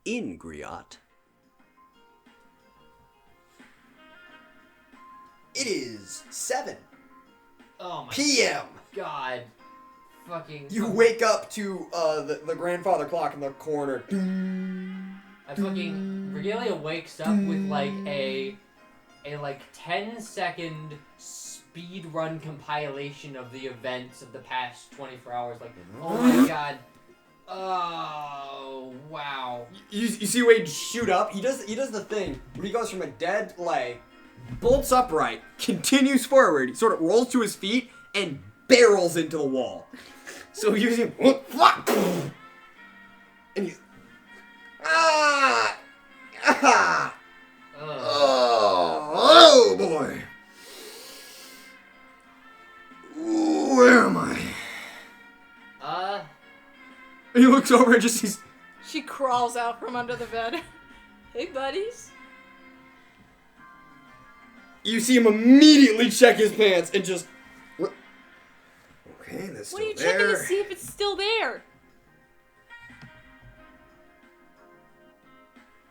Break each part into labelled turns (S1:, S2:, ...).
S1: In Griot. It is 7
S2: Oh my
S1: p.m.
S2: god. Fucking.
S1: You wake up to the grandfather clock in the corner.
S2: I fucking. Regalia wakes up with like a 10-second speed run compilation of the events of the past 24 hours. Like, oh my god. Oh wow.
S1: You see Wade shoot up. He does the thing where he goes from a dead lay, bolts upright, continues forward, he sort of rolls to his feet, and barrels into the wall. So you see him, and he's oh boy. Where am I? And he looks over and just sees.
S3: She crawls out from under the bed. Hey, buddies.
S1: You see him immediately check his pants and just. Okay, that's still
S3: What are you
S1: there.
S3: checking to see if it's still there?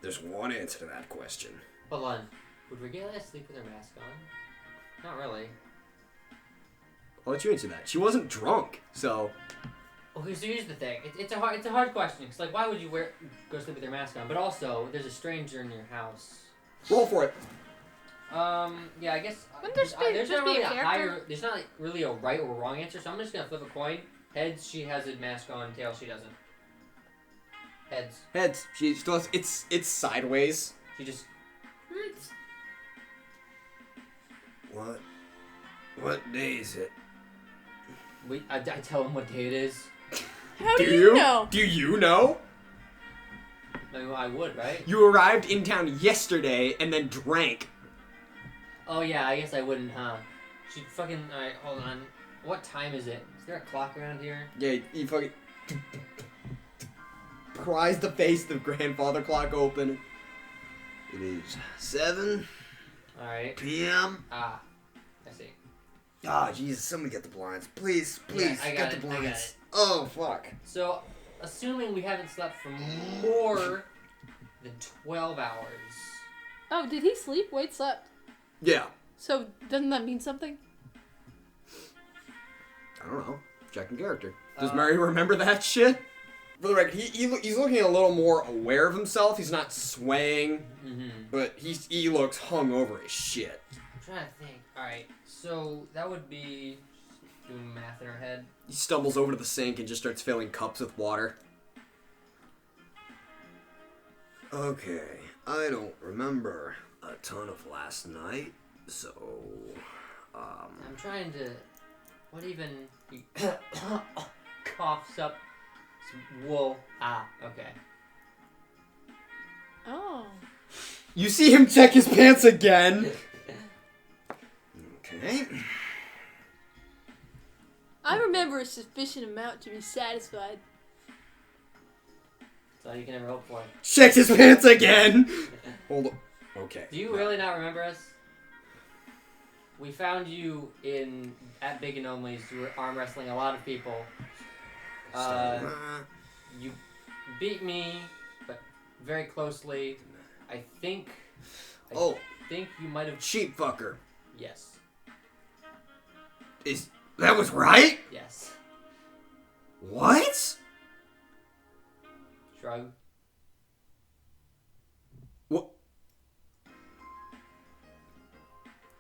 S1: There's one answer to that question.
S2: Hold on. Would Regalia sleep with her mask on? Not really.
S1: I'll let you answer that. She wasn't drunk, so.
S2: Okay, so here's the thing. It's a hard question. Cause like, why would you go sleep with your mask on? But also, there's a stranger in your house.
S1: Roll for it.
S2: Yeah, I guess
S3: Wouldn't there
S2: there's
S3: just
S2: not
S3: be
S2: really
S3: a character?
S2: there's not like really a right or wrong answer. So I'm just gonna flip a coin. Heads, she has a mask on. Tails, she doesn't. Heads.
S1: Heads. She still has. It's sideways.
S2: She just.
S1: What day is it?
S2: I tell him what day it is.
S3: How do you know?
S1: Do you know?
S2: I would, right?
S1: You arrived in town yesterday and then drank.
S2: Oh yeah, I guess I wouldn't, huh? She fucking. Alright, hold on. What time is it? Is there a clock around here?
S1: Yeah, you fucking. Pries the face of the grandfather clock open. It is 7
S2: Alright.
S1: p.m.
S2: Ah, I see.
S1: Ah, Jesus, somebody get the blinds. Please,
S2: Yeah, I got
S1: get the
S2: it, I got
S1: blinds.
S2: it.
S1: Oh, fuck.
S2: So, assuming we haven't slept for more than 12 hours.
S3: Oh, did he sleep? Wade slept.
S1: Yeah.
S3: So, doesn't that mean something?
S1: I don't know. Checking character. Does Mary remember that shit? For the record, he's looking a little more aware of himself. He's not swaying, but he looks hungover as shit.
S2: I'm trying to think. Alright, so that would be. Just doing math in our head.
S1: He stumbles over to the sink and just starts filling cups with water. Okay, I don't remember a ton of last night, so
S2: I'm trying to. What even. He coughs up some wool. Ah, okay.
S3: Oh.
S1: you see him check his pants again. Okay.
S3: I remember a sufficient amount to be satisfied.
S2: That's all you can ever hope for.
S1: Checks his pants again. Hold on. Okay.
S2: Do you really not remember us? We found you at Big and Only's. You were arm wrestling a lot of people. You beat me, but very closely. I think you might have.
S1: Sheep fucker.
S2: Yes.
S1: That was right?
S2: Yes.
S1: What?
S2: Shrug.
S1: What?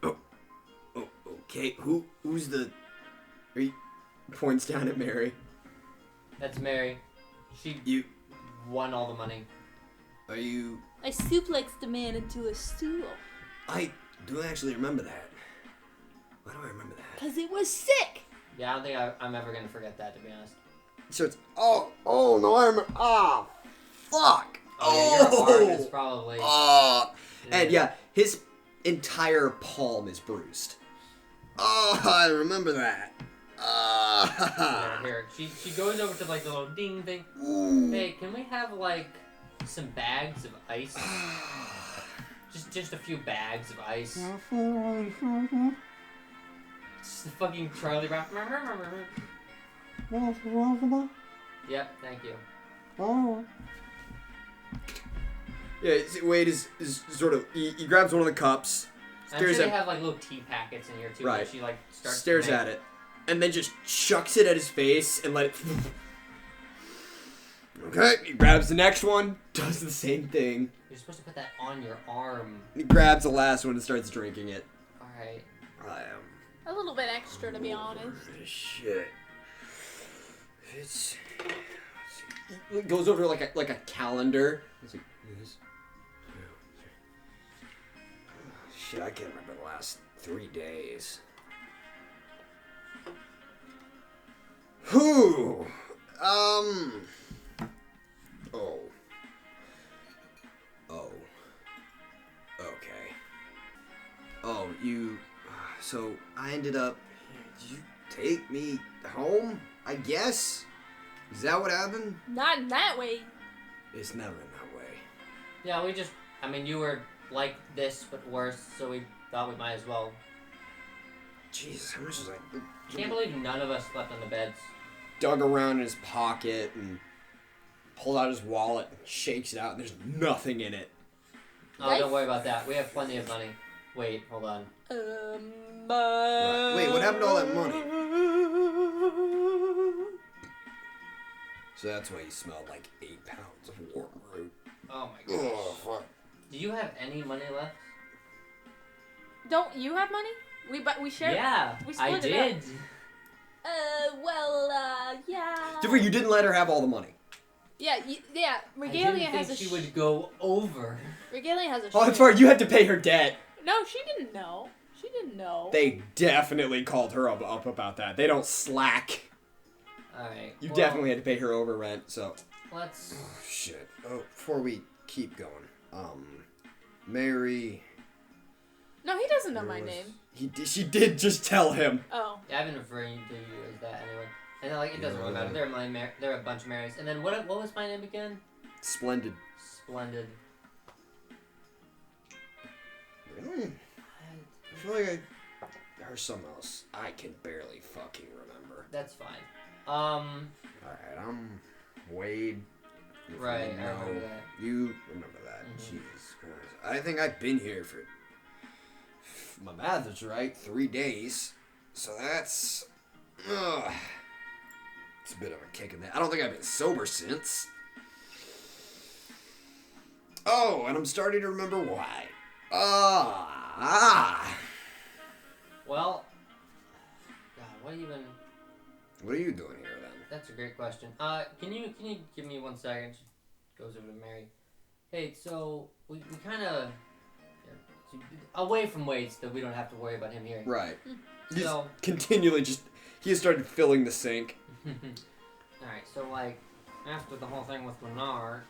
S1: Oh, okay. Who's the? He points down at Mary.
S2: That's Mary. She won all the money.
S1: Are you?
S3: I suplexed the man into a stool.
S1: I do actually remember that. Why do I remember that?
S3: Because it was sick.
S2: Yeah, I don't think I'm ever gonna forget that, to be honest.
S1: So it's oh no, I remember. Ah, fuck.
S2: Oh, yeah, your arm is probably.
S1: And yeah, his entire palm is bruised. Oh, I remember that.
S2: Here, she goes over to like the little ding thing. Hey, can we have like some bags of ice? just a few bags of ice. It's the fucking Charlie Brown. Yep, thank you.
S1: Yeah, Wade is sort of he grabs one of the cups,
S2: I'm sure
S1: stares
S2: they
S1: at
S2: have like little tea packets in here too.
S1: Right.
S2: That she like starts
S1: stares
S2: to make.
S1: at it, and then just chucks it at his face and let it. Okay, he grabs the next one, does the same thing.
S2: You're supposed to put that on your arm.
S1: He grabs the last one and starts drinking it.
S2: All right.
S1: I am.
S3: A little bit extra, to be honest.
S1: Shit. It goes over like a calendar. It's like, yes. Shit, I can't remember the last 3 days. Whew. Oh. Okay. Oh, you. So I ended up. Did you take me home? I guess. Is that what happened?
S3: Not in that way.
S1: It's never in that way.
S2: Yeah, I mean, you were like this, but worse, so we thought we might as well.
S1: Jesus, how much was I?
S2: Can't believe none of us slept on the beds.
S1: Dug around in his pocket and pulled out his wallet and shakes it out, and there's nothing in it.
S2: Oh, don't worry about that. We have plenty of money. Wait, hold on.
S1: Right. Wait, what happened to all that money? So that's why you smelled like 8 pounds of warm root.
S2: Oh my gosh.
S1: Oh, fuck.
S2: Do you have any money left?
S3: Don't you have money? We shared.
S2: Yeah,
S3: we
S2: I
S3: split it
S2: did.
S3: up. Yeah.
S1: Different, you didn't let her have all the money.
S3: Yeah,
S2: I
S3: Regalia
S2: didn't
S3: has
S2: think
S3: a
S2: she would go over.
S3: Regalia has a
S1: Oh, that's
S3: share.
S1: right, you had to pay her debt.
S3: No, she didn't know. She didn't know.
S1: They definitely called her up about that. They don't slack.
S2: Alright.
S1: You
S2: well,
S1: definitely had to pay her over rent, so.
S2: Let's.
S1: Oh, shit. Oh, before we keep going, Mary.
S3: No, he doesn't know my
S1: Where was-
S3: name.
S1: She did just tell him.
S3: Oh.
S2: Yeah, I've been referring to you as that anyway. And then, like, it doesn't really matter. There are a bunch of Marys. And then what was my name again?
S1: Splendid.
S2: Splendid.
S1: Really? I feel like I heard something else. I can barely fucking remember.
S2: That's fine.
S1: Alright, I'm Wade. If you
S2: Right, I remember
S1: know,
S2: that.
S1: You remember that.
S2: Mhm.
S1: Jesus Christ. I think I've been here for, if my math is right, 3 days. So that's, it's a bit of a kick in the, I don't think I've been sober since. Oh, and I'm starting to remember why.
S2: Well, God, what even?
S1: What are you doing here then?
S2: That's a great question. Can you give me 1 second? She goes over to Mary. Hey, so we kind of away from weights that we don't have to worry about him hearing.
S1: Right. He's
S2: So
S1: continually he has started filling the sink.
S2: Alright, so like after the whole thing with Lennar,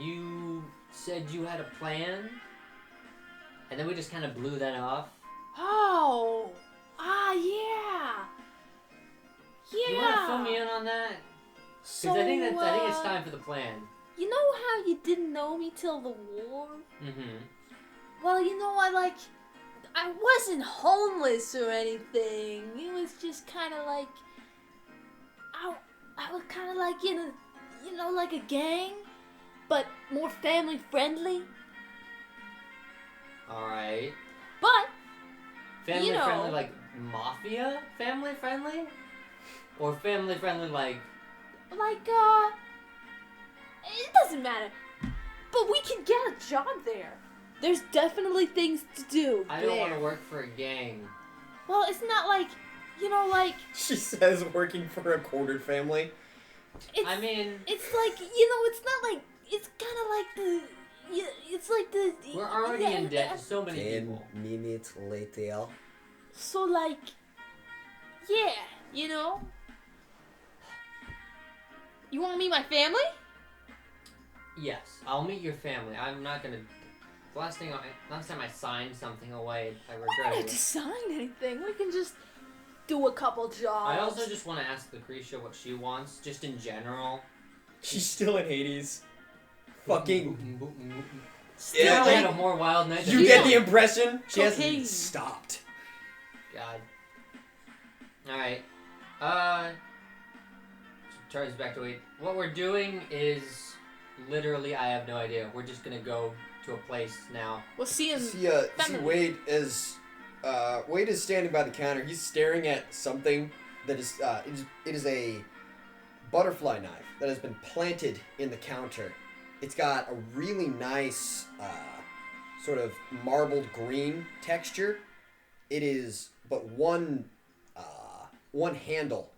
S2: you said you had a plan, and then we just kind of blew that off.
S3: Oh. Yeah. Yeah.
S2: You want to fill me in on that?
S3: So,
S2: Because I think it's time for the plan.
S3: You know how you didn't know me till the war?
S2: Mm-hmm.
S3: Well, you know, I wasn't homeless or anything. It was just kind of like, I was kind of like in a, you know, like a gang, but more family friendly.
S2: All right.
S3: But
S2: Family
S3: You know.
S2: friendly, like mafia family friendly, or family friendly like.
S3: it doesn't matter. But we can get a job there. There's definitely things to do
S2: I
S3: there.
S2: don't want to work for a gang.
S3: Well, it's not like, you know, like
S1: She says working for a quartered family.
S3: it's.
S2: I mean,
S3: It's like, you know, it's not like, it's kind of like the, it's like the.
S2: we're already in debt to so many
S1: 10
S2: people.
S1: minutes later.
S3: So like, yeah, you know. You want to meet my family?
S2: Yes, I'll meet your family. I'm not gonna. Last time I signed something away, I
S3: I don't
S2: regretted
S3: have to
S2: it.
S3: sign anything. We can just do a couple jobs.
S2: I also just want to ask Lucretia what she wants, just in general.
S1: She's still in Hades. Fucking.
S2: Yeah,
S1: Yeah,
S2: I had
S1: you-
S2: a more wild night. than
S1: You
S3: She
S1: get
S3: don't-
S1: the impression she
S3: Cocaine.
S1: hasn't stopped.
S2: God. Alright. Charlie's back to 8. What we're doing is literally, I have no idea. We're just gonna go to a place now.
S3: We'll see him.
S1: See Wade is standing by the counter. He's staring at something that is it is a butterfly knife that has been planted in the counter. It's got a really nice sort of marbled green texture. It is but one handle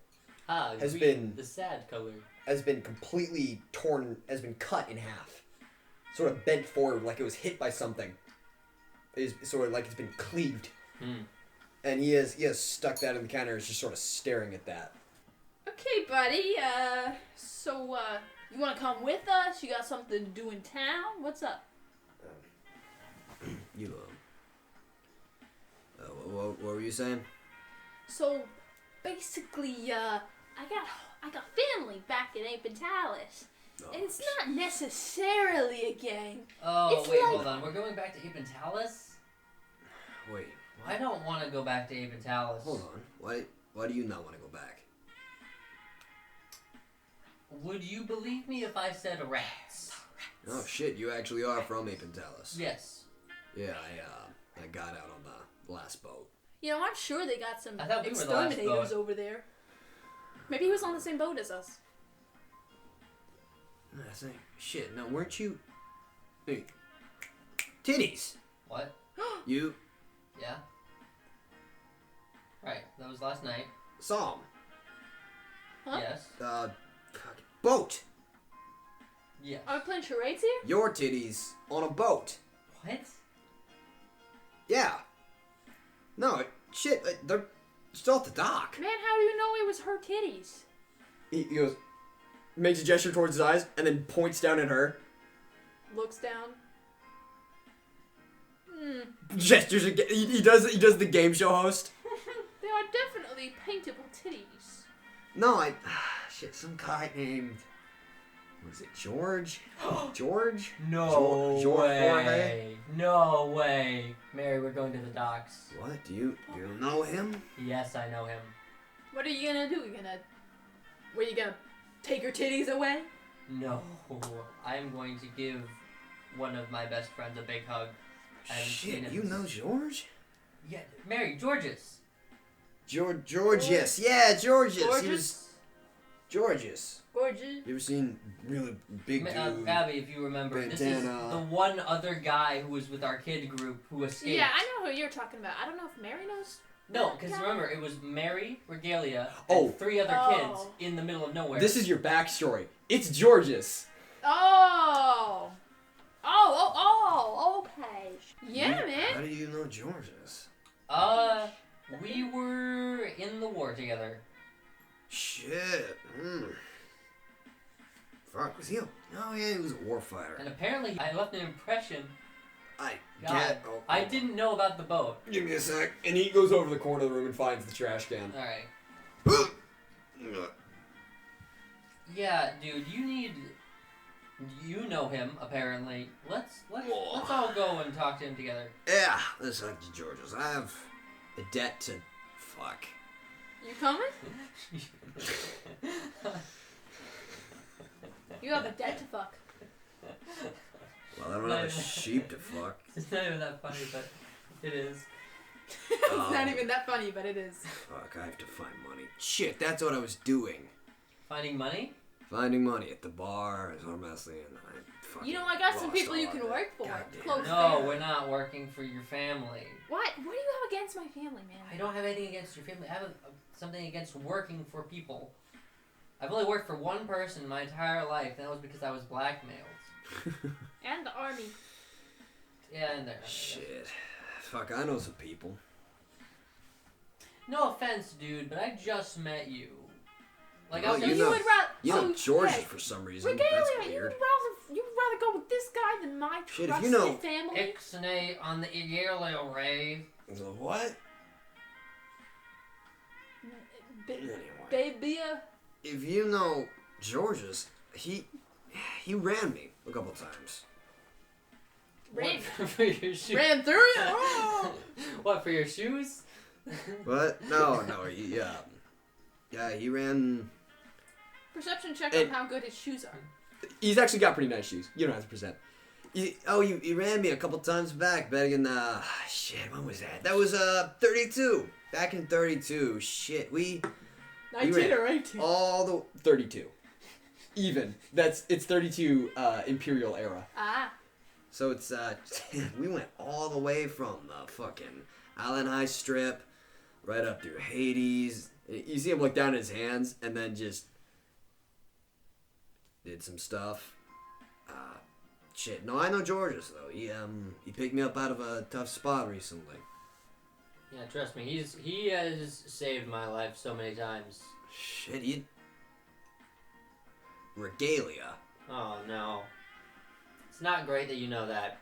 S1: has been
S2: the sad color.
S1: has been completely torn, has been cut in half. Sort of bent forward like it was hit by something. It is sort of like it's been cleaved. And he has stuck that in the counter and is just sort of staring at that.
S3: Okay, buddy. So you want to come with us? You got something to do in town? What's up?
S1: What were you saying?
S3: So basically, I got family back in Apentalis. And it's not necessarily a gang.
S2: Oh,
S3: It's
S2: wait,
S3: like-
S2: hold on. We're going back to Apentalis?
S1: Wait,
S2: I don't want to go back to Apentalis.
S1: hold on. Why do you not want to go back?
S2: Would you believe me if I said rats?
S1: Oh shit, you actually are from Apentalis.
S2: Yes.
S1: Yeah, I got out on the last boat.
S3: You know, I'm sure they got some
S2: I thought we were the last
S3: exterminators
S2: boat.
S3: over there. Maybe he was on the same boat as us.
S1: I think, shit, no, weren't you... Hey, titties!
S2: What?
S1: You
S2: Yeah? Right, that was last night.
S1: saw him.
S3: Huh?
S2: Yes.
S1: Boat!
S2: Yes.
S3: Are we playing charades here?
S1: Your titties on a boat.
S2: What?
S1: Yeah. No, shit, they're still at the dock.
S3: Man, how do you know it was her titties?
S1: He goes, makes a gesture towards his eyes, and then points down at her.
S3: Looks down.
S1: Gestures again. He does the game show host.
S3: They are definitely paintable titties.
S1: No, shit, some guy named... Was it George? George?
S2: No
S1: George
S2: way.
S1: Jorge?
S2: No way. Mary, we're going to the docks.
S1: What? Do you know him?
S2: Yes, I know him.
S3: What are you gonna do? Were you gonna take her titties away?
S2: No. I am going to give one of my best friends a big hug. I haven't seen
S1: Shit,
S2: him
S1: you
S2: since-
S1: know George?
S2: Yeah, Mary, Georges.
S1: Georgius. Yeah, Georgius.
S3: Gorgeous?
S1: He was... Georgius.
S3: Gorgeous.
S1: You ever seen really big dude?
S2: Abby, if you remember, this is
S1: Bandana.
S2: the one other guy who was with our kid group who escaped.
S3: Yeah, I know who you're talking about. I don't know if Mary knows.
S2: No,
S3: that
S2: because
S3: guy.
S2: remember, it was Mary, Regalia,
S1: Oh.
S2: and 3 other
S3: Oh.
S2: kids in the middle of nowhere.
S1: This is your backstory. It's Georgius.
S3: Oh, okay. Yeah, man.
S1: How do you know Georgius?
S2: We were in the war together.
S1: Shit. Fuck, was he a... Oh, yeah, he was a warfighter.
S2: And apparently, I left an impression.
S1: I
S2: God,
S1: get... Oh,
S2: I didn't know about the boat.
S1: Give me a sec. And he goes over to the corner of the room and finds the trash can.
S2: Alright. Yeah, dude, you know him, apparently. Let's all go and talk to him together.
S1: Yeah, let's talk to Georgius. I have a debt to... Fuck.
S3: You coming? You have a debt to fuck.
S1: Well, I don't have a sheep to fuck.
S2: It's not even that funny, but it is.
S3: It's not even that funny, but it is.
S1: Fuck, I have to find money. Shit, that's what I was doing.
S2: Finding money?
S1: Finding money at the bar, as I'm messing, and I fucking
S3: You know, I got some
S1: lost
S3: people you
S1: all
S3: can
S1: of it.
S3: work for.
S1: Goddamn.
S3: Close
S2: No,
S3: family.
S2: we're not working for your family.
S3: What? What do you have against my family, man?
S2: I don't have anything against your family. I have something against working for people. I've only worked for one person my entire life, and that was because I was blackmailed.
S3: And the army.
S2: Yeah, and there.
S1: Shit. Fuck, I know some people.
S2: No offense, dude, but I just met you. Like,
S1: Oh,
S2: I'll
S3: So
S1: you
S3: you
S1: know-
S3: would rather.
S1: You know
S3: so,
S1: Georgius
S3: yeah,
S1: for some reason.
S3: Regalia,
S1: That's
S3: you
S1: weird.
S3: would rather go with this guy than my
S1: Shit,
S3: trusted
S1: if you know-
S3: family.
S2: Ixnay on the Yellow Ray.
S1: The what? Anyway.
S3: Baby,
S1: If you know Georgius, he ran me a couple times.
S3: ran,
S2: What, for your shoes?
S3: ran through you. Oh.
S2: What, for your shoes?
S1: But no, yeah. Yeah, he ran.
S3: Perception check
S1: And-
S3: on how good his shoes are.
S1: He's actually got pretty nice shoes. You don't have to present. He ran me a couple times back in, shit, when was that? That was, 32. Back in 32. Shit, we
S3: 19
S1: ran
S3: or 18?
S1: all the... 32. Even. It's 32, Imperial era.
S3: Ah.
S1: So it's, we went all the way from the fucking Island High Strip, right up through Hades. You see him look down at his hands, and then just did some stuff. Shit, no, I know Georges, though. He picked me up out of a tough spot recently.
S2: Yeah, trust me, he has saved my life so many times.
S1: Shit, Regalia.
S2: Oh no. It's not great that you know that.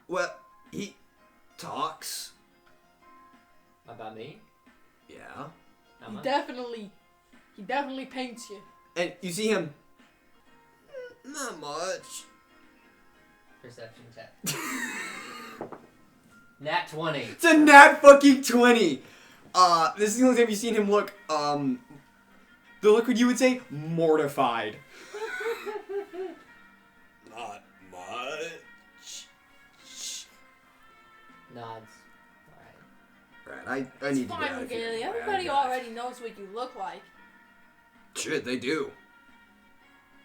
S1: Well, he talks.
S2: About me?
S1: Yeah.
S2: How
S3: He
S2: much?
S3: definitely paints you.
S1: And you see him... Not much.
S2: Perception check. Nat 20.
S1: It's a nat fucking 20. This is the only time you've seen him look, the look what you would say, mortified. Not much.
S2: Nods. Alright.
S1: Right, I
S3: It's
S1: need to get
S3: fine,
S1: out of here.
S3: Regalia.
S1: anyway.
S3: Everybody already knows what you look like.
S1: Shit, they do.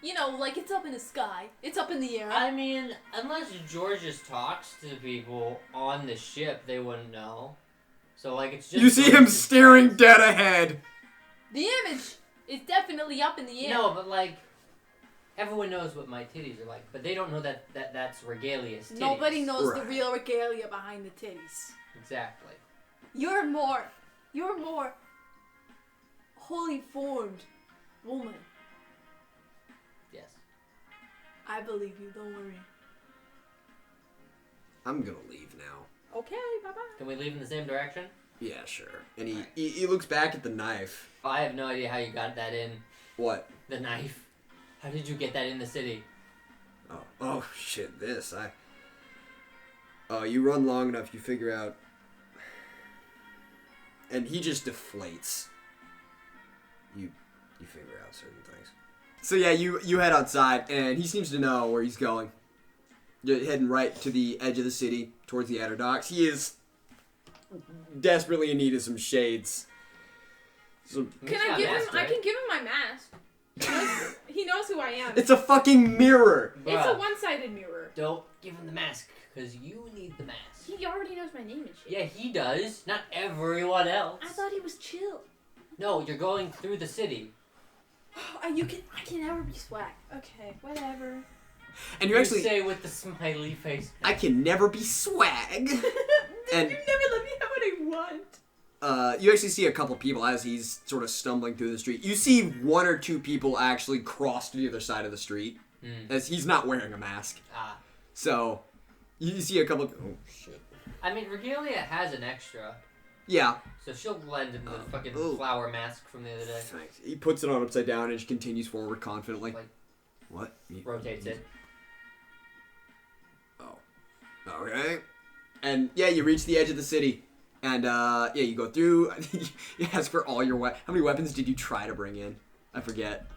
S3: You know, like it's up in the sky. It's up in the air.
S2: I mean, unless Georges talks to people on the ship, they wouldn't know. So, like, it's just...
S1: You see him staring dead ahead.
S3: The image is definitely up in the air.
S2: No, but, like, everyone knows what my titties are like, but they don't know that's Regalia's titties.
S3: Nobody knows the
S1: Right.
S3: real Regalia behind the titties.
S2: Exactly.
S3: You're more wholly formed woman.
S2: Yes.
S3: I believe you. Don't worry.
S1: I'm gonna leave now.
S3: Okay. Bye bye.
S2: Can we leave in the same direction?
S1: Yeah, sure. And he looks back at the knife.
S2: I have no idea how you got that in.
S1: What?
S2: The knife. How did you get that in the city?
S1: Oh shit, this. You run long enough, you figure out. And he just deflates. You figure out certain things. So yeah, you head outside, and he seems to know where he's going. You're heading right to the edge of the city, towards the outer docks. He is desperately in need of some shades.
S3: Can I give him? I can give him my mask. He knows who I am.
S1: It's a fucking mirror!
S3: It's a one-sided mirror.
S2: Don't give him the mask, because you need the mask.
S3: He already knows my name and shit.
S2: Yeah, he does. Not everyone else.
S3: I thought he was chill.
S2: No, you're going through the city.
S3: I can never be swag. Okay, whatever.
S1: And
S2: You
S1: actually...
S2: say with the smiley face.
S1: I can never be swag. And-
S3: you never let me have what I want.
S1: You actually see a couple people as he's sort of stumbling through the street. You see one or two people actually cross to the other side of the street, as he's not wearing a mask.
S2: Ah.
S1: So, you see a couple... Oh, shit.
S2: I mean, Regalia has an extra,
S1: Yeah.
S2: so she'll blend in the fucking
S1: ooh.
S2: flower mask from the other day.
S1: Thanks. He puts it on upside down and just continues forward confidently.
S2: Like,
S1: What?
S2: rotates it.
S1: Oh. Okay. And, yeah, you reach the edge of the city. And, yeah, you go through... you ask for all your weapons. How many weapons did you try to bring in? I forget.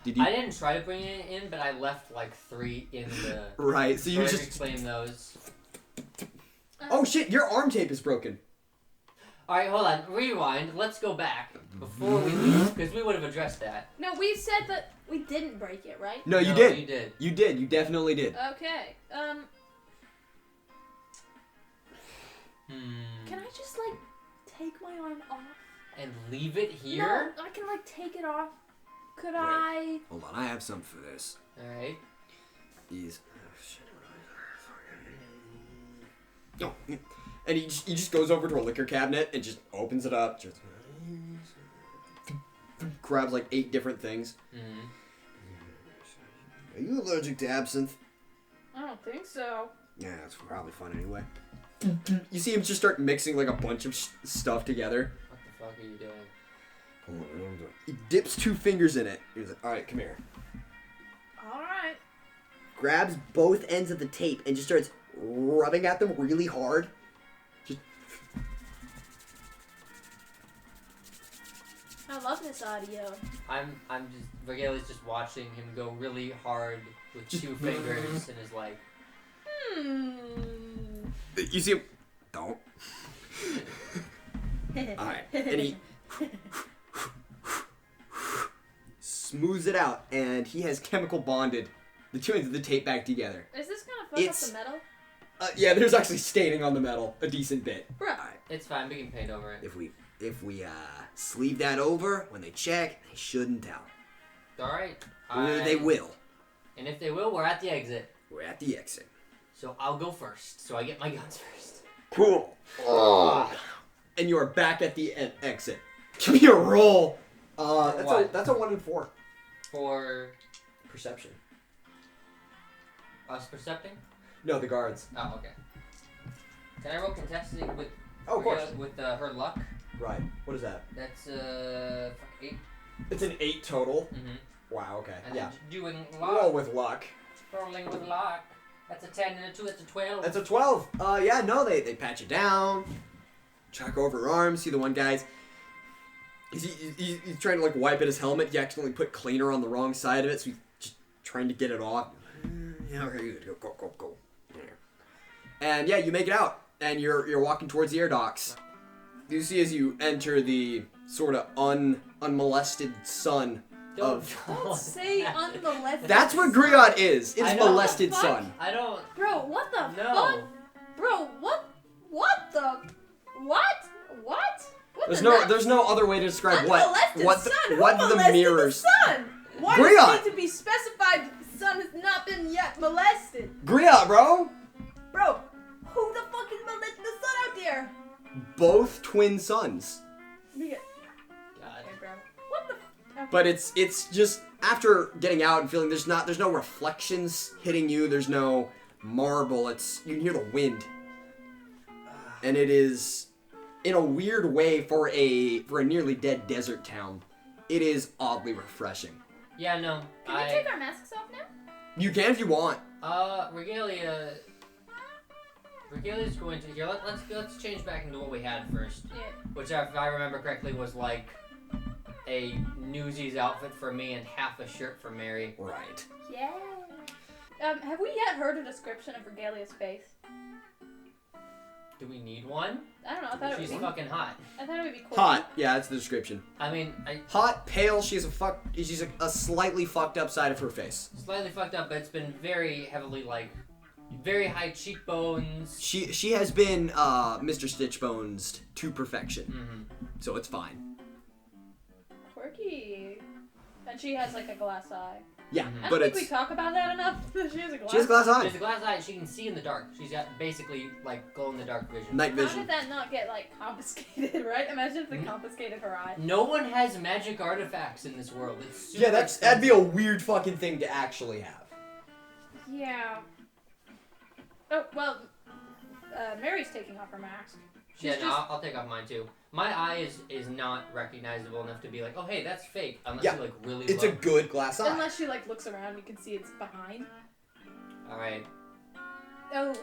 S1: Did you...
S2: I didn't try to bring it in, but I left like 3 in the...
S1: Right, so you
S2: I
S1: just...
S2: reclaim those.
S1: Oh, shit, your arm tape is broken.
S2: Alright, hold on. Rewind. Let's go back before we leave, because we would have addressed that.
S3: No, we said that we didn't break it, right?
S1: No, you
S2: No,
S1: did.
S2: you did.
S1: You did. You definitely did.
S3: Okay. Can I just like take my arm off?
S2: And leave it here?
S3: No, I can like take it off. Could
S1: Wait.
S3: I?
S1: Hold on, I have something for this.
S2: Alright.
S1: These. Oh, and he just goes over to a liquor cabinet and just opens it up. Just grabs like 8 different things.
S2: Mm-hmm.
S1: Are you allergic to absinthe?
S3: I don't think so.
S1: Yeah, it's probably fun anyway. You see him just start mixing like a bunch of stuff together.
S2: What the fuck are you doing?
S1: Hold on, what am I doing? He dips 2 fingers in it. He's like, "All right, come here."
S3: All right.
S1: Grabs both ends of the tape and just starts rubbing at them really hard. Just
S3: I love this audio.
S2: Regalia's just watching him go really hard with 2 fingers and is like,
S1: You see him. Don't. Alright. And he smooths it out, and he has chemical bonded the two ends of the tape back together.
S3: Is this gonna fuck up the metal?
S1: Yeah, there's actually staining on the metal a decent bit.
S3: Bruh.
S1: Alright.
S2: it's fine, we can paint over it.
S1: If we sleeve that over, when they check, they shouldn't tell.
S2: Alright.
S1: They will.
S2: And if they will, we're at the exit.
S1: We're at the exit.
S2: So I'll go first, so I get my guns first.
S1: Cool. And you are back at the exit. Give me a roll. That's a 1 in 4.
S2: For
S1: Perception.
S2: us percepting?
S1: No, the guards.
S2: Oh, okay. Can I roll contesting with
S1: Oh, of course.
S2: with her luck?
S1: Right. What is that?
S2: That's 8.
S1: It's an 8 total.
S2: Mm-hmm.
S1: Wow. Okay.
S2: And
S1: Yeah.
S2: doing luck.
S1: Roll with luck.
S2: Rolling with luck. That's a 10 and a 2. That's a 12.
S1: That's a 12. Yeah. No, they pat you down. Check over her arms. See the one guy's. He's trying to like wipe at his helmet. He accidentally put cleaner on the wrong side of it, so he's just trying to get it off. Yeah, okay, good. Go. Yeah. And yeah, you make it out, and you're walking towards the air docks. You see as you enter the sort of unmolested sun
S2: Don't
S3: Say unmolested.
S1: That's what Griot is. It's
S2: I know.
S1: molested
S3: What the fuck?
S1: sun.
S2: I don't.
S3: Bro, what the
S2: No.
S3: fuck? Bro, what? What the? What? What? What
S1: There's no other way to describe what
S3: sun? Who
S1: what the
S3: molested
S1: mirrors.
S3: The sun? Why
S1: Griot.
S3: does it need to be specified that the sun has not been yet molested?
S1: Griot, bro.
S3: Bro, who the fuck is molesting the sun out there?
S1: Both twin suns.
S3: Yeah.
S2: God.
S3: Okay, bro. What the? Okay.
S1: But it's just after getting out and feeling there's no reflections hitting you. There's no marble. You can hear the wind, and it is in a weird way for a nearly dead desert town. It is oddly refreshing.
S2: Yeah, no.
S3: Can we take our masks off now?
S1: You can if you want.
S2: Regalia's going to here. Let's change back into what we had first,
S3: Yeah.
S2: which, if I remember correctly, was like a Newsies outfit for me and half a shirt for Mary.
S1: Right.
S3: Yeah. Have we yet heard a description of Regalia's face?
S2: Do we need one?
S3: I don't know. I thought
S2: She's
S3: it would be.
S2: fucking hot.
S3: I thought it would be cool.
S1: Hot. Yeah, that's the description.
S2: I mean,
S1: Hot, pale. She's a slightly fucked up side of her face.
S2: slightly fucked up, but it's been very heavily very high cheekbones.
S1: She has been Mr. Stitchbones to perfection,
S2: Mm-hmm.
S1: so it's fine.
S3: Quirky. And she has like a glass eye.
S1: Yeah,
S2: Mhm.
S3: I
S1: but
S3: don't think
S1: it's
S3: we talk about that enough. She has a glass
S1: she has glass
S2: She
S1: eye,
S2: has a glass eye. She can see in the dark. She's got basically like glow in the dark vision.
S1: night
S3: How
S1: vision.
S3: did that not get like confiscated, right? Imagine if they
S2: Mhm.
S3: confiscated her eye.
S2: No one has magic artifacts in this world. It's super
S1: Yeah, that'd be a
S2: expensive.
S1: weird fucking thing to actually have.
S3: Yeah. Oh, well, Mary's taking off her mask.
S2: Yeah,
S3: She's
S2: no,
S3: just-
S2: I'll take off mine too. My eye is not recognizable enough to be like, oh hey, that's fake. Unless
S1: Yeah,
S2: you like really
S1: It's
S2: look.
S1: a good glass eye.
S3: Unless she like looks around, you can see it's behind.
S2: Alright.
S3: Oh,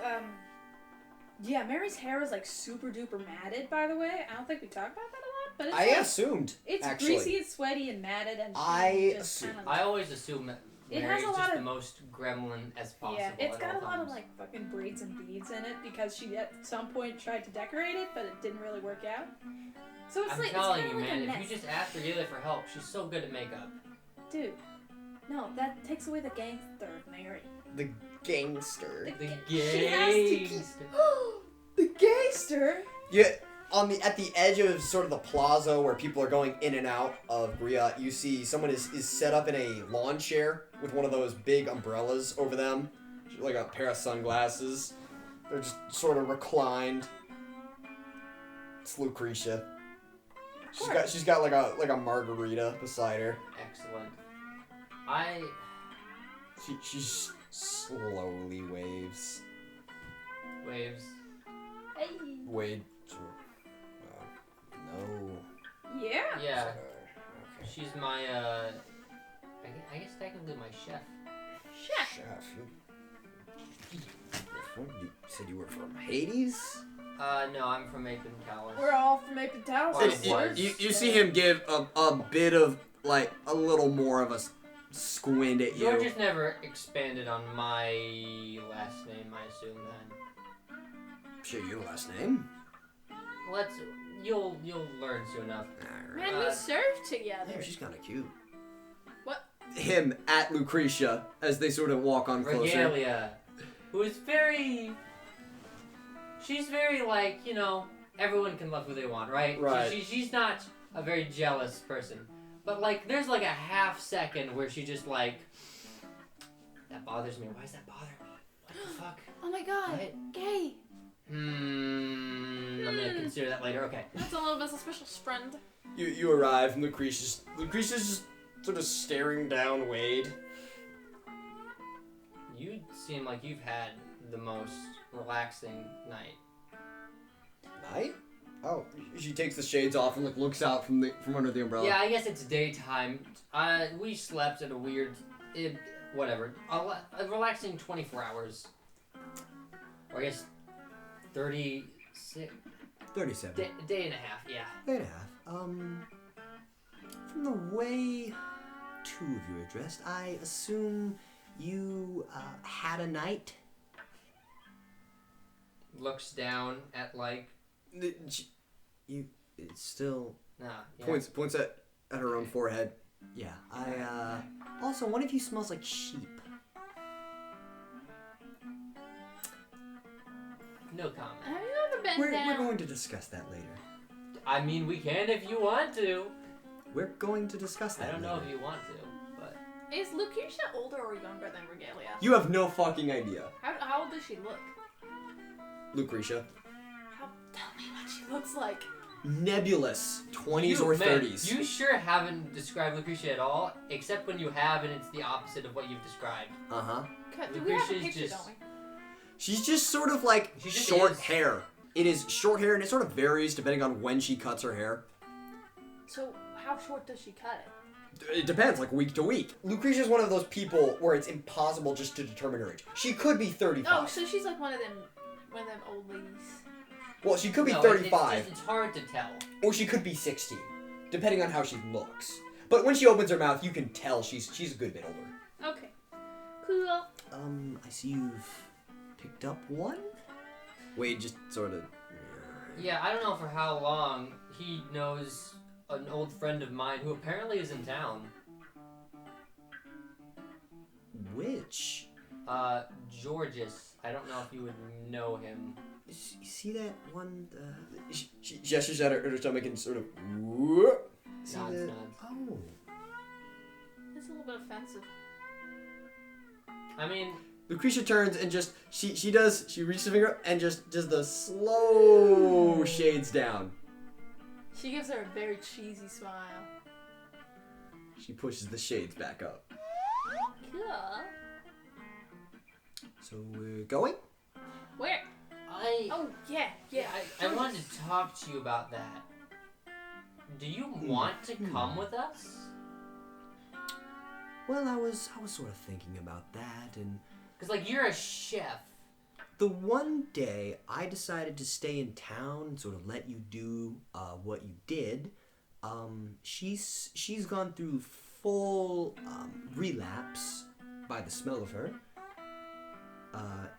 S3: yeah, Mary's hair is like super duper matted, by the way. I don't think we talked about that a lot, but it's
S1: I
S3: like,
S1: assumed.
S3: it's
S1: actually.
S3: greasy and sweaty and matted, and she
S1: I
S3: just
S1: assume-
S3: kinda,
S2: I always assume that
S3: It
S2: Mary's
S3: has a lot
S2: just
S3: of-
S2: the most gremlin as possible.
S3: yeah, it's
S2: at
S3: got
S2: all
S3: a lot of
S2: times.
S3: like fucking braids and beads in it because she at some point tried to decorate it, but it didn't really work out. So it's
S2: I'm
S3: like
S2: telling
S3: it's
S2: you,
S3: kinda like
S2: man,
S3: a
S2: if
S3: mess.
S2: you just ask Regalia for help, she's so good at makeup.
S3: Dude, no, that takes away the gangster of Mary.
S1: The gangster.
S2: The
S3: She has to keep-
S2: gangster.
S3: The gangster?
S1: Yeah, at the edge of sort of the plaza where people are going in and out of Griot, you see someone is set up in a lawn chair with one of those big umbrellas over them, like a pair of sunglasses. They're just sort of reclined. It's Lucretia. She's got like a margarita beside her.
S2: Excellent.
S1: She slowly waves.
S2: Waves.
S3: Hey.
S1: Wade. No.
S3: Yeah.
S2: Yeah.
S1: Okay.
S2: She's my, I guess technically my chef.
S3: Chef.
S1: Chef. You said you were from Hades?
S2: No, I'm from Apin Palace.
S3: We're all from Apin Town.
S2: Or
S3: so
S2: was.
S1: You see him give a bit of, like, a little more of a squint at you.
S2: George just never expanded on my last name, I assume then.
S1: Sure, your last name?
S2: You'll learn soon enough.
S3: Man, we served together.
S1: Yeah, she's kind of cute.
S3: What?
S1: Him at Lucretia as they sort of walk on closer.
S2: Regalia, who is she's very like, everyone can love who they want, right?
S1: Right.
S2: She's not a very jealous person. But like, there's like a half second where she just like, that bothers me. Why does that bother me? What the fuck?
S3: Oh my god.
S2: What?
S3: Gay.
S2: I'm gonna consider that later. Okay.
S3: That's a little bit suspicious, friend.
S1: You arrive and Lucretia's just sort of staring down Wade.
S2: You seem like you've had the most relaxing night.
S1: Night? Oh, she takes the shades off and looks out from under the umbrella.
S2: Yeah, I guess it's daytime. We slept at a weird, whatever, a relaxing 24 hours. Or I guess 36.
S1: 37.
S2: Day and a half, yeah.
S1: Day and a half. From the way two of you are dressed, I assume you had a night.
S2: Looks down at like.
S1: It's still
S2: Nah. Yeah.
S1: points at her own forehead. Yeah, I also one of you smells like sheep.
S2: No comment.
S3: Have you ever been
S1: We're
S3: down?
S1: going to discuss that later.
S2: I mean, we can if you want to.
S1: We're going to discuss that.
S2: I don't know
S1: later.
S2: if you want to, but.
S3: Is Lucretia older or younger than Regalia?
S1: You have no fucking idea,
S3: How old does she look?
S1: Lucretia.
S3: Tell me what she looks like.
S1: Nebulous, 20s or 30s.
S2: You sure haven't described Lucretia at all, except when you have, and it's the opposite of what you've described.
S1: Uh-huh.
S3: Do we have a
S2: Lucretia's
S3: picture,
S2: just-
S3: don't we?
S1: She's just sort of like
S2: She just
S1: short
S2: is.
S1: hair. It is short hair, and it sort of varies depending on when she cuts her hair.
S3: So, how short does she cut it?
S1: It depends, like week to week. Lucretia's one of those people where it's impossible just to determine her age. She could be 35.
S3: Oh, so she's like one of them old ladies.
S1: Well, she could be
S2: No,
S1: 35,
S2: It's hard to tell.
S1: or she could be 16, depending on how she looks. But when she opens her mouth, you can tell she's a good bit older.
S3: Okay. Cool.
S1: I see you've picked up one? Wade just sort of...
S2: Yeah, I don't know for how long he knows an old friend of mine who apparently is in town.
S1: Which?
S2: Georges. I don't know if you would know him.
S1: You see that one? She gestures at her stomach and sort of. Whoop. See
S2: Nods,
S1: that?
S2: nods.
S1: Oh.
S3: That's a little bit offensive.
S2: I mean,
S1: Lucretia turns and just she reaches her finger up and just does the slow shades down.
S3: She gives her a very cheesy smile.
S1: She pushes the shades back up.
S3: Cool.
S1: So we're going?
S3: Where?
S2: I
S3: Oh, yeah.
S2: I wanted to talk to you about that. Do you want to come with us?
S1: Well, I was sort of thinking about that, and
S2: Because, like, you're a chef.
S1: the one day I decided to stay in town and sort of let you do what you did, she's gone through full relapse by the smell of her.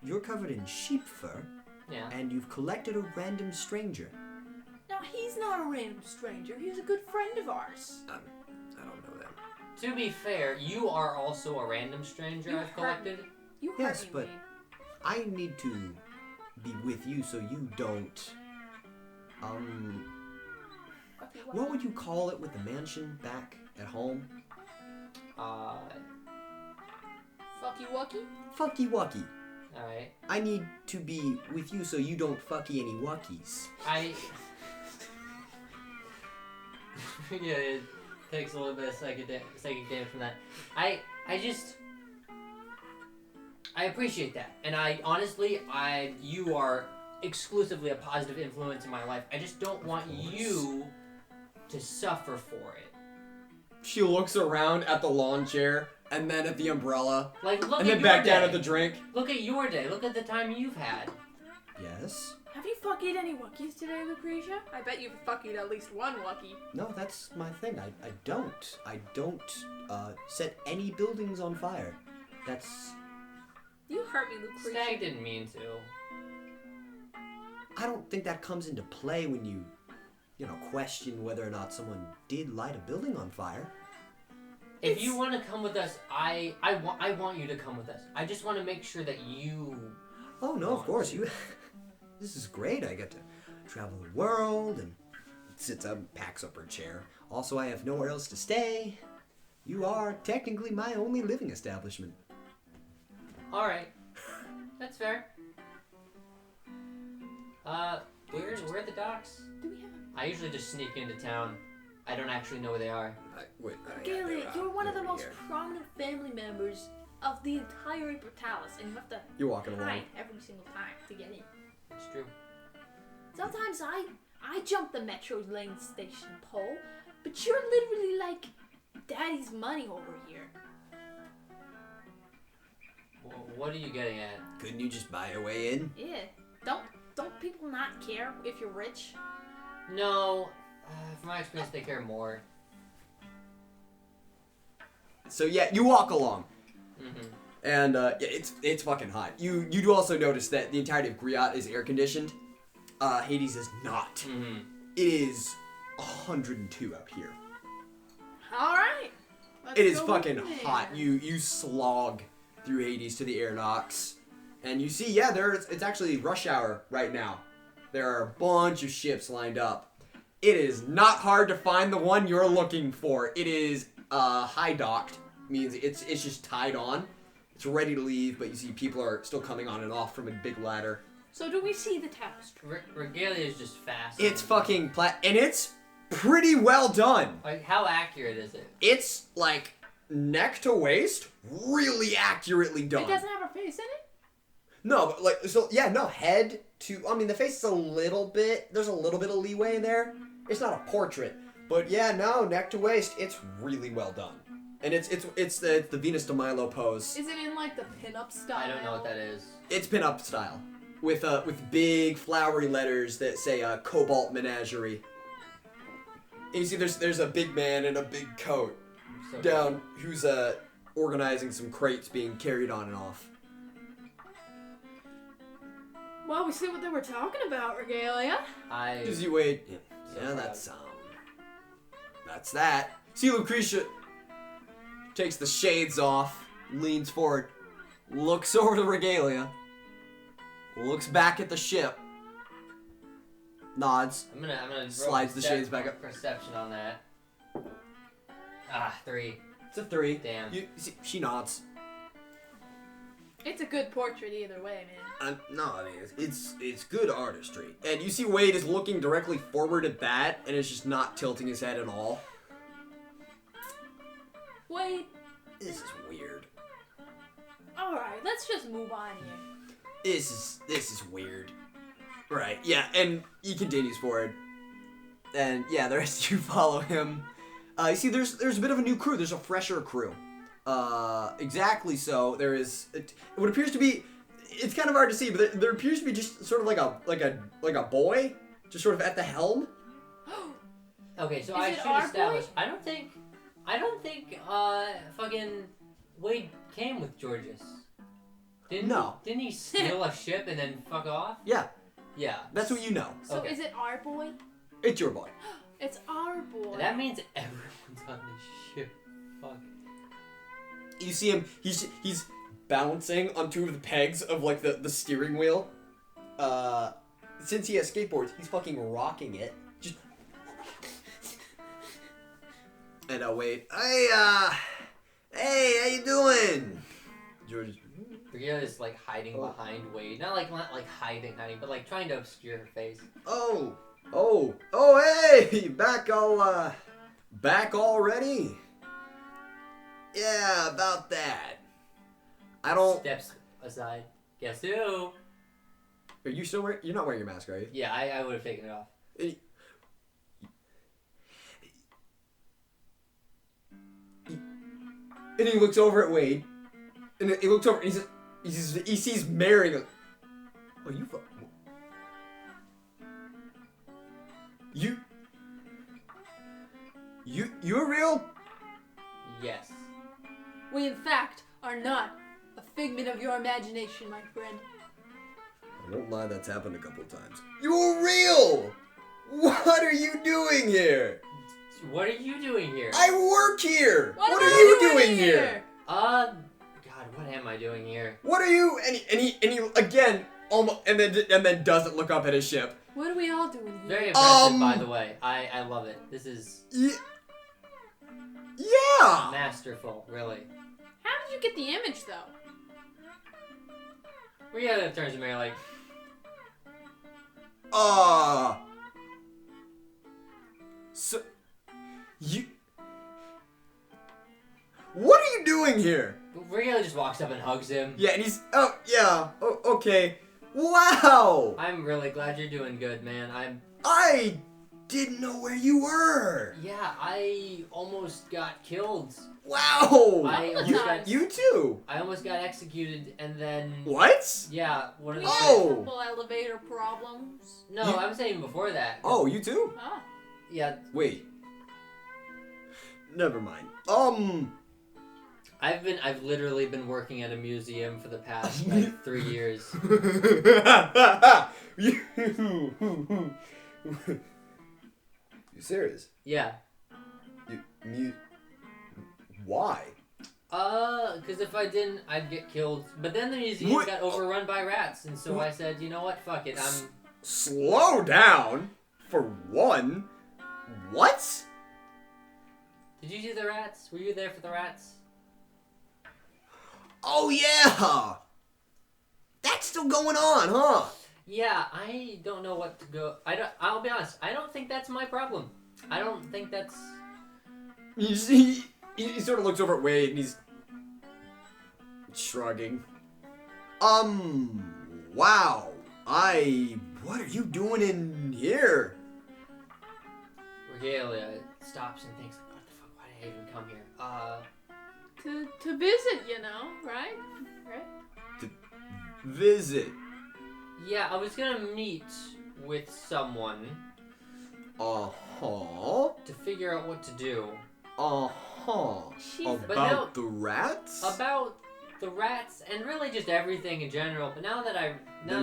S1: You're covered in sheep fur,
S2: Yeah.
S1: and you've collected a random stranger.
S3: Now, he's not a random stranger. He's a good friend of ours.
S1: I don't know them.
S2: To be fair, you are also a random stranger
S3: You
S2: I've collected.
S3: You heard
S1: Yes,
S3: me,
S1: but-
S3: Wade.
S1: I need to be with you so you don't. What would you call it with the mansion back at home?
S3: Fucky wucky?
S1: Fucky wucky.
S2: Alright.
S1: I need to be with you so you don't fucky any wuckies.
S2: Yeah, it takes a little bit of psychic damage from that. I appreciate that, and you are exclusively a positive influence in my life. I just don't want you to suffer for it.
S1: She looks around at the lawn chair and then at the umbrella
S2: Like, look
S1: and
S2: at
S1: then
S2: your
S1: back
S2: day.
S1: down at the drink.
S2: Look at your day. Look at the time you've had.
S1: Yes.
S3: Have you fucked any Wookiees today, Lucretia? I bet you've fucked at least one Wookiee.
S1: No, that's my thing. I don't set any buildings on fire. That's...
S3: You hurt me, Lucretia.
S2: Stag didn't mean to.
S1: I don't think that comes into play when you question whether or not someone did light a building on fire.
S2: If you want to come with us, I want you to come with us. I just want to make sure that you...
S1: Oh, no, of course. This is great. I get to travel the world, and sits up, packs up her chair. Also, I have nowhere else to stay. You are technically my only living establishment.
S2: All right. That's fair. Where are the docks?
S3: Do we have
S2: I usually just sneak into town. I don't actually know where they are.
S3: Gaelic, you're one of the most prominent family members of the entire Immortalis, and you have to
S1: You're walking along.
S3: hide every single time to get in.
S2: It's true.
S3: Sometimes I jump the Metro lane station pole, but you're literally like daddy's money over here.
S2: What are you getting at?
S1: Couldn't you just buy your way in?
S3: Yeah. Don't people not care if you're rich?
S2: No. From my experience, they care more.
S1: So yeah, you walk along.
S2: Mm-hmm.
S1: And yeah, it's fucking hot. You do also notice that the entirety of Griot is air conditioned. Hades is not.
S2: Mm-hmm.
S1: It is 102 up here.
S3: All right.
S1: It is fucking hot. You slog through Hades to the air docks, and you see, yeah, it's actually rush hour right now. There are a bunch of ships lined up. It is not hard to find the one you're looking for. It is high docked, means it's just tied on. It's ready to leave, but you see people are still coming on and off from a big ladder.
S3: So do we see the tapestry?
S2: Regalia is just fast.
S1: It's fucking and it's pretty well done.
S2: Like, how accurate is it?
S1: It's like neck to waist, really accurately done.
S3: It doesn't have a face in it?
S1: No, but like, so yeah, no, head to, I mean, the face is a little bit, there's a little bit of leeway in there. It's not a portrait, but yeah, no, neck to waist, it's really well done. And it's the Venus de Milo pose.
S3: Is it in like the pinup style?
S2: I don't know what that is.
S1: It's pinup style, with big flowery letters that say Cobalt Menagerie. And you see, there's a big man in a big coat
S2: So
S1: down who's organizing some crates being carried on and off.
S3: Well, we see what they were talking about, Regalia.
S1: Does you wait? Yeah, that's that. See, Lucretia takes the shades off, leans forward, looks over to Regalia, looks back at the ship, nods.
S2: I'm gonna
S1: Slides the shades back up.
S2: Perception on that. 3.
S1: It's a 3.
S2: Damn.
S1: You see, she nods.
S3: It's a good portrait either way, man.
S1: No, I mean, it's good artistry. And you see Wade is looking directly forward at that, and is just not tilting his head at all.
S3: Wait.
S1: This is weird.
S3: Alright, let's just move on here.
S1: This is weird. Right, yeah, and he continues forward. And yeah, the rest of you follow him. You see, there's a bit of a new crew. There's a fresher crew. Exactly so. There is what appears to be. It's kind of hard to see, but there appears to be just sort of like a boy, just sort of at the helm.
S2: Okay, so
S3: Is
S2: I
S3: it
S2: should
S3: our
S2: establish.
S3: boy?
S2: I don't think fucking Wade came with Georges.
S1: No.
S2: Didn't he steal a ship and then fuck off?
S1: Yeah,
S2: Yeah.
S1: that's what you know.
S3: So
S2: Okay.
S3: is it our boy?
S1: It's your boy.
S3: It's our boy.
S2: That means everyone's on this ship. Fuck.
S1: You see him. He's balancing on two of the pegs of like the steering wheel. Since he has skateboards, he's fucking rocking it. Just. And Wade. Hey, how you doing? George.
S2: Brigitte is like hiding behind Wade. Not like hiding, but like trying to obscure her face.
S1: Oh, hey, back already? Yeah, about that. I don't.
S2: Steps aside. Guess who?
S1: Are you still wearing? You're not wearing your mask, are you?
S2: Yeah, I would have taken it off.
S1: And he looks over at Wade, and he looks over, and he sees Mary. And goes, oh, you fuck. You're real?
S2: Yes.
S3: We, in fact, are not a figment of your imagination, my friend.
S1: I won't lie, that's happened a couple of times. You're real! What are you doing here?
S2: What are you doing here?
S1: I work here!
S3: What
S1: are you doing
S2: God, what am I doing here?
S1: What are you? And he again, almost, and then doesn't look up at his ship.
S3: What are we all doing here?
S2: Very impressive, by the way. I love it. This is
S1: Yeah!
S2: masterful, really.
S3: How did you get the image, though?
S2: Rhea turns to Mary like,
S1: So, what are you doing here?
S2: Rhea just walks up and hugs him.
S1: Yeah, and he's, oh, yeah, oh, okay. Wow!
S2: I'm really glad you're doing good, man.
S1: I didn't know where you were.
S2: Yeah, I almost got killed.
S1: Wow! You too.
S2: I almost got executed, and then...
S1: What?
S2: Yeah, one of
S3: We
S2: the...
S3: had a couple elevator problems.
S2: No, I was saying before that.
S1: Oh, you too?
S3: Oh.
S2: Yeah.
S1: Wait. Never mind.
S2: I've literally been working at a museum for the past, like, 3 years.
S1: You serious?
S2: Yeah.
S1: Why?
S2: Because if I didn't, I'd get killed. But then the museum got overrun by rats, and so I said, you know what, fuck it,
S1: Slow down! For one? What?
S2: Did you see the rats? Were you there for the rats?
S1: Oh yeah! That's still going on, huh?
S2: Yeah, I don't know what to go... I'll be honest, I don't think that's my problem. I don't think that's...
S1: You see, he sort of looks over at Wade and he's shrugging. Wow. What are you doing in here?
S2: Regalia stops and thinks, what the fuck, why did I even come here?
S3: To visit, you know, right?
S1: Visit.
S2: Yeah, I was gonna meet with someone.
S1: Uh-huh.
S2: To figure out what to do.
S1: Uh-huh.
S2: But now,
S1: the rats?
S2: About the rats and really just everything in general. But now that I'm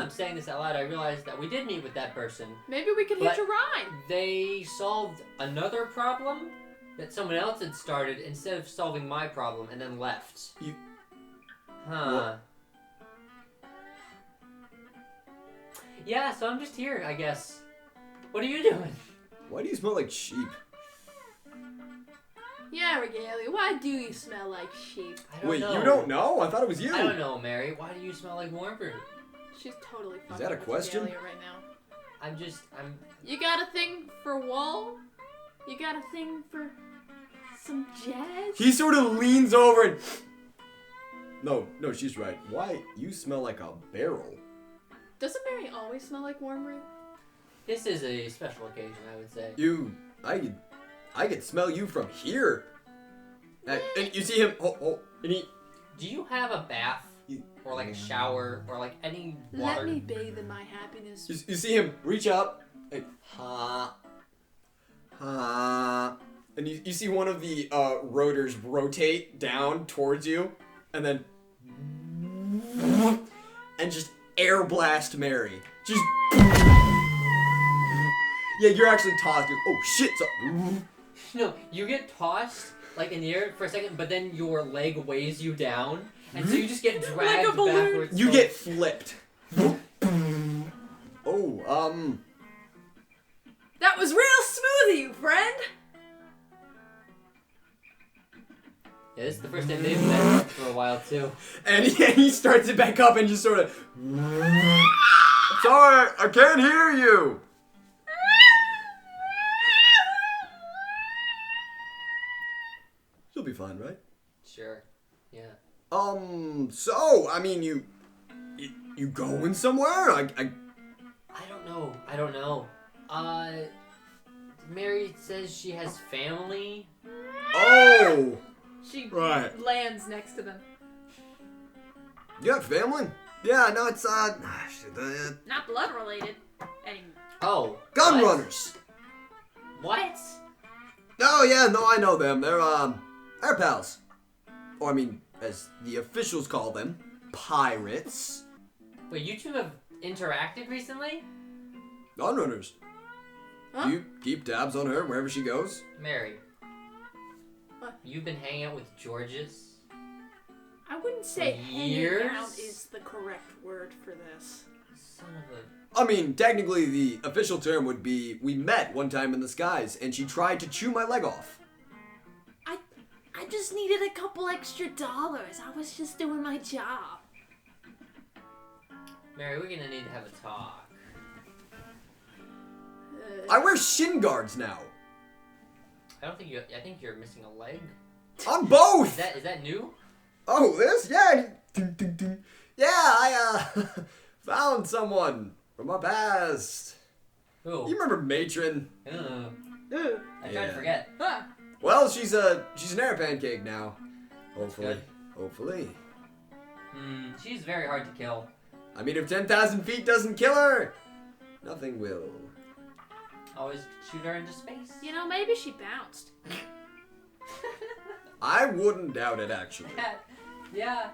S2: saying this out loud, I realize that we did meet with that person.
S3: Maybe we could hitch a ride.
S2: They solved another problem that someone else had started instead of solving my problem and then left. Huh. Yeah, so I'm just here, I guess. What are you doing?
S1: Why do you smell like sheep?
S3: Yeah, Regalia, why do you smell like sheep?
S2: I don't
S1: Wait,
S2: know.
S1: you don't know? I thought it was you.
S2: I don't know, Mary. Why do you smell like Warmbrew?
S3: She's totally fucking
S1: that a
S3: with
S1: question?
S3: Regalia right now.
S2: You
S3: You got a thing for wool? You got a thing for some jazz?
S1: He sort of leans over and... No, she's right. Why? You smell like a barrel.
S3: Doesn't Mary always smell like warm brew?
S2: This is a special occasion, I would say.
S1: I could smell you from here. And you see him, and he...
S2: Do you have a bath? Or like a shower? Or like any water?
S3: Let me bathe in my happiness.
S1: You see him reach up, and and you see one of the rotors rotate down towards you, and then... And just air blast Mary. Just... Yeah, you're actually tossed. Oh shit!
S2: No, you get tossed like in the air for a second, but then your leg weighs you down, and so you just get dragged
S3: Like a balloon.
S2: backwards.
S1: You get flipped. Oh,
S3: That was real smooth of you, friend!
S2: Yeah, this is the first time they've met for a while too.
S1: And he starts it back up and just sort of... Sorry, I can't hear you. You'll be fine, right?
S2: Sure. Yeah.
S1: So, I mean, you going somewhere?
S2: I don't know. Mary says she has family.
S1: Oh!
S3: She
S1: Right.
S3: lands next to them.
S1: You have family? Yeah, no, it's,
S3: Not blood related. Anymore.
S2: Oh.
S1: gun
S2: what?
S1: runners!
S2: What?
S1: Oh yeah, no, I know them. They're pals. Or I mean, as the officials call them, pirates.
S2: Wait, you two have interacted recently?
S1: Gunrunners.
S3: Huh?
S1: You keep tabs on her wherever she goes.
S2: Mary.
S3: What?
S2: You've been hanging out with Georges?
S3: I wouldn't say hanging
S2: Years?
S3: out is the correct word for this.
S2: Son of a...
S1: I mean, technically the official term would be we met one time in the skies and she tried to chew my leg off.
S3: I just needed a couple extra dollars. I was just doing my job.
S2: Mary, we're gonna need to have a talk.
S1: I wear shin guards now.
S2: I think you're missing a leg.
S1: On both!
S2: Is that new?
S1: Oh, this? Yeah. Ding, ding, ding. Yeah, I found someone from my past.
S2: Who?
S1: You remember Matron?
S2: Ugh.
S3: Ugh.
S2: I tried
S1: Yeah.
S2: to forget.
S3: Huh.
S1: Well, she's an air pancake now. Hopefully.
S2: good.
S1: Hopefully.
S2: She's very hard to kill.
S1: I mean, if 10,000 feet doesn't kill her, nothing will.
S2: Always shoot her into space.
S3: You know, maybe she bounced.
S1: I wouldn't doubt it, actually.
S2: Yeah.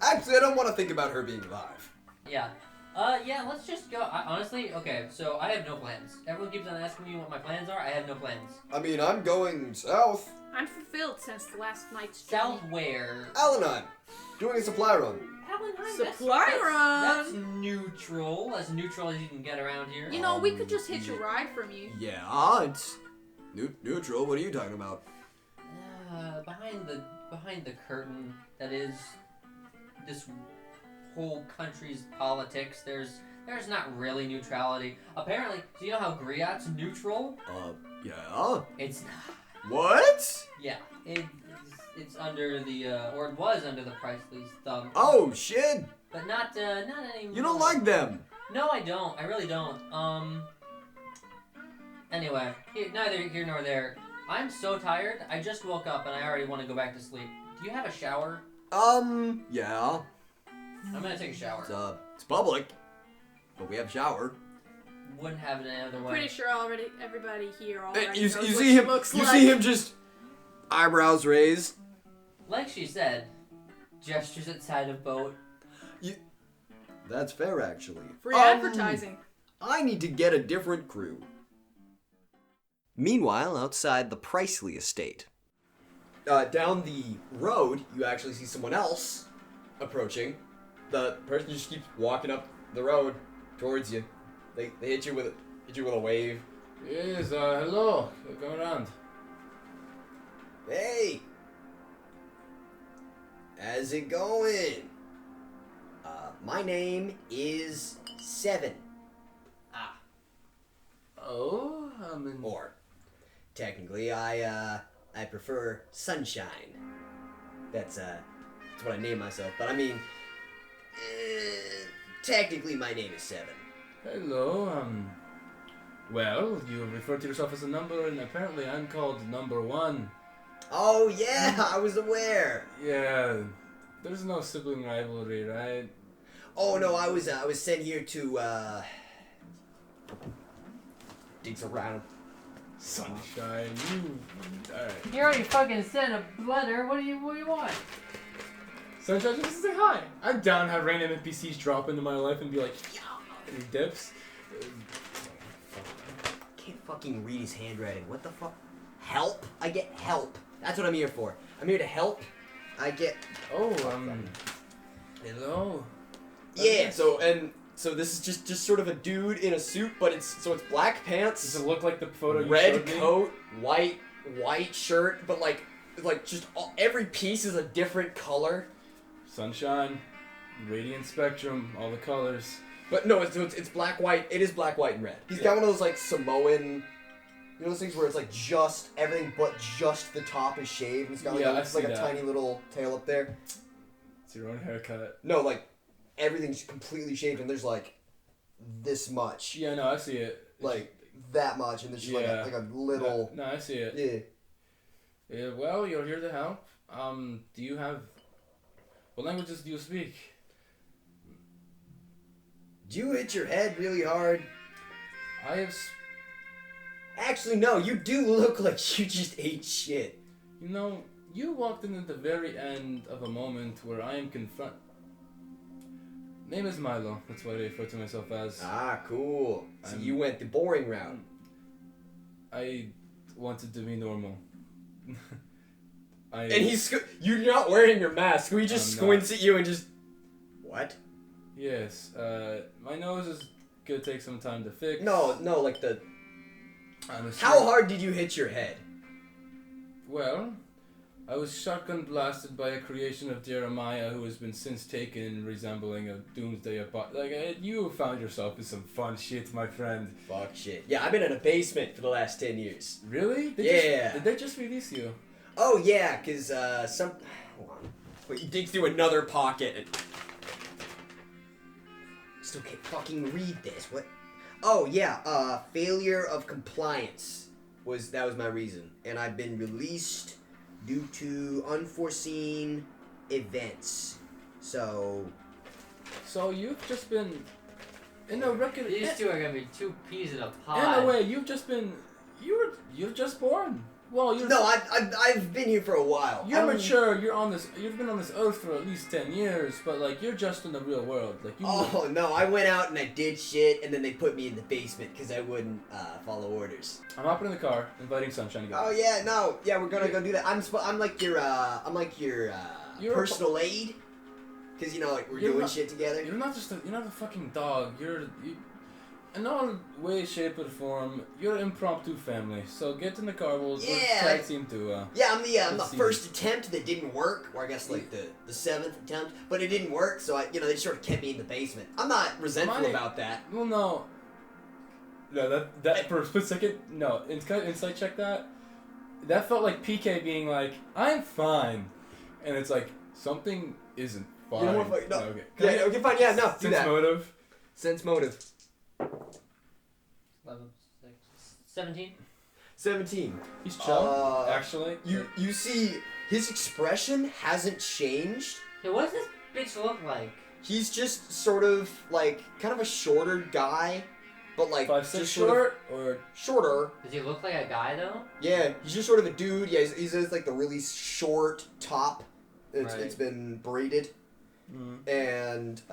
S1: Actually, I don't want to think about her being alive.
S2: Yeah. Yeah, let's just go. Honestly, okay, so I have no plans. Everyone keeps on asking me what my plans are. I have no plans.
S1: I mean, I'm going south.
S3: I'm fulfilled since the last night's journey.
S2: South where?
S1: Alanine. Doing a supply run.
S3: Supply
S2: That's
S3: run!
S2: neutral. As neutral as you can get around here.
S3: You know, we could just hitch a ride from you.
S1: Yeah, it's neutral. What are you talking about?
S2: Behind the curtain that is this whole country's politics, there's not really neutrality. Apparently, do you know how Griot's neutral?
S1: Yeah.
S2: It's not.
S1: What?
S2: Yeah, it's under the or it was under the Priceley's thumb.
S1: Oh shit!
S2: But not anymore.
S1: You don't like them?
S2: No, I don't. I really don't. Anyway, neither here nor there. I'm so tired. I just woke up and I already want to go back to sleep. Do you have a shower?
S1: Yeah.
S2: I'm gonna take a shower.
S1: It's public, but we have shower.
S2: Wouldn't have it any other way.
S3: Pretty sure everybody here already
S1: You
S3: knows what
S1: see
S3: she
S1: him?
S3: looks
S1: You
S3: like.
S1: see him just eyebrows raised.
S2: Like she said, gestures at side of boat.
S1: That's fair, actually.
S3: Free advertising.
S1: I need to get a different crew. Meanwhile, outside the Priceley estate. Down the road, you actually see someone else approaching. The person just keeps walking up the road towards you. They hit you with a wave.
S4: Yes, hello. Come around.
S1: Hey! How's it going? My name is Seven.
S4: Oh,
S1: Or, technically, I prefer Sunshine. That's what I name myself. But I mean, technically, my name is Seven.
S4: hello, well, you refer to yourself as a number, and apparently I'm called number one.
S1: Oh yeah, I was aware.
S4: Yeah, there's no sibling rivalry, right?
S1: Oh no, I was sent here to dig around.
S4: Sunshine, alright.
S2: You already fucking sent a letter. What do you want?
S4: Sunshine, just say hi. I'm down to have random NPCs drop into my life and be like, yeah, and he dips.
S1: Can't fucking read his handwriting. What the fuck? Help? I get help. That's what I'm here for. I'm here to help. I get.
S4: Oh, hello.
S1: Yeah. So this is just sort of a dude in a suit, but it's black pants.
S4: Does it look like the photo you
S1: red
S4: showed me?
S1: coat, white shirt, but like just every piece is a different color.
S4: Sunshine, radiant spectrum, all the colors.
S1: But no, it's black, white. It is black, white, and red. He's got one of those like Samoan, you know those things where it's like just everything but just the top is shaved. And it's got like,
S4: Yeah, I
S1: a
S4: see that.
S1: tiny little tail up there.
S4: It's your own haircut.
S1: No, like everything's completely shaved, and there's like this much,
S4: Yeah, no, I see it.
S1: like that much, and there's just
S4: Yeah.
S1: like a little.
S4: No, I see it.
S1: Yeah.
S4: Yeah, well, you're here to help. Do you have... What languages do you speak?
S1: Do you hit your head really hard?
S4: I have
S1: Actually, no, you do look like you just ate shit.
S4: You know, you walked in at the very end of a moment where I am confront. Name is Milo. That's what I refer to myself as.
S1: Ah, cool. So you went the boring route.
S4: I wanted to be normal.
S1: And you're not wearing your mask. We just
S4: I'm
S1: squints at you and just... What?
S4: Yes, my nose is gonna take some time to fix.
S1: No, like the...
S4: Honestly,
S1: How hard did you hit your head?
S4: Well, I was shotgun blasted by a creation of Jeremiah who has been since taken, resembling a doomsday you found yourself in some fun shit, my friend.
S1: Fuck shit. Yeah, I've been in a basement for the last 10 years.
S4: Really?
S1: Yeah.
S4: Did they just release you?
S1: Oh, yeah, because, Hold on. Wait, he digs through another pocket and... Still can't fucking read this. What? Oh, yeah, failure of compliance. That was my reason. And I've been released due to unforeseen events. So
S4: you've just been... In a record...
S2: These two are gonna be two peas in a pod.
S4: In a way, you've just been... You're just born. Well, you're...
S1: No, I've been here for a while.
S4: You're mature. You've been on this earth for at least 10 years, but like you're just in the real world. Like you.
S1: Oh no, I went out and I did shit, and then they put me in the basement because I wouldn't follow orders.
S4: I'm hopping in the car, inviting Sunshine to go.
S1: Oh yeah, no, yeah, we're gonna go do that. I'm like your
S4: You're
S1: personal aide, because like we're doing shit together.
S4: You're not a fucking dog. In all way, shape, or form, you're an impromptu family. So get in the car. We'll tag team to.
S1: Yeah, I'm the first attempt that didn't work, or I guess like the seventh attempt, but it didn't work. So they sort of kept me in the basement. I'm not resentful about that.
S4: Well, no. No, that for a split second, no. Insight check that. That felt like PK being like, "I'm fine," and it's like something isn't fine.
S1: You know what? No.
S4: Okay.
S1: Yeah. Okay. Fine. Yeah. No. Do that.
S4: Motive.
S1: Sense motive.
S2: 11, 6, 17.
S1: 17.
S4: He's chill. Actually,
S1: you see his expression hasn't changed.
S2: Hey, what does this bitch look like?
S1: He's just sort of like kind of a shorter guy, but like
S4: 5'6"
S1: just
S4: short or
S1: shorter.
S2: Does he look like a guy though?
S1: Yeah, he's just sort of a dude. Yeah, he's just like the really short top. It's
S2: Right.
S1: been braided. And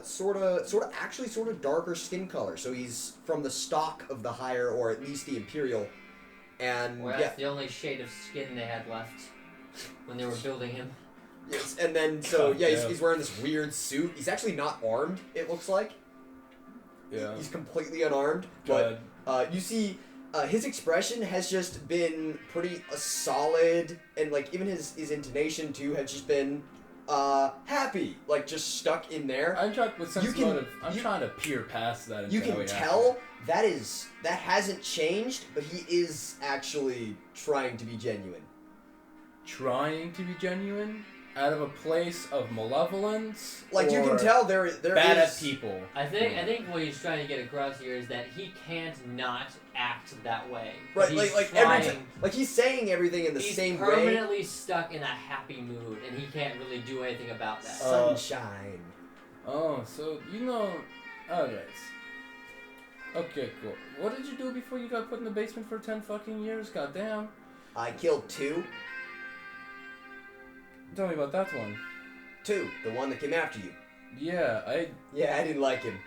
S1: sort of darker skin color. So he's from the stock of the higher, or at least the imperial. And
S2: Well, that's the only shade of skin they had left when they were building him.
S1: yes, and then he's wearing this weird suit. He's actually not armed. It looks like.
S4: yeah.
S1: He's completely unarmed. But you see, his expression has just been pretty solid, and like even his intonation too has just been. Happy, like just stuck in there.
S4: I'm trying with sense motive. I'm trying to peer past that.
S1: You can tell that hasn't changed, but he is actually trying to be genuine.
S4: Trying to be genuine out of a place of malevolence.
S1: Like you can
S4: or
S1: tell there
S4: bad
S1: is
S4: at people.
S2: I think what he's trying to get across here is that he can't not act that way.
S1: Right,
S2: He's
S1: like
S2: trying,
S1: every time, like he's saying everything in the same
S2: He's
S1: way.
S2: permanently stuck in a happy mood, and he can't really do anything about that.
S1: Sunshine.
S4: Oh, so alright. Okay, cool. What did you do before you got put in the basement for 10 fucking years? Goddamn.
S1: I killed two.
S4: Tell me about that one.
S1: Two, the one that came after you.
S4: Yeah, I
S1: didn't like him.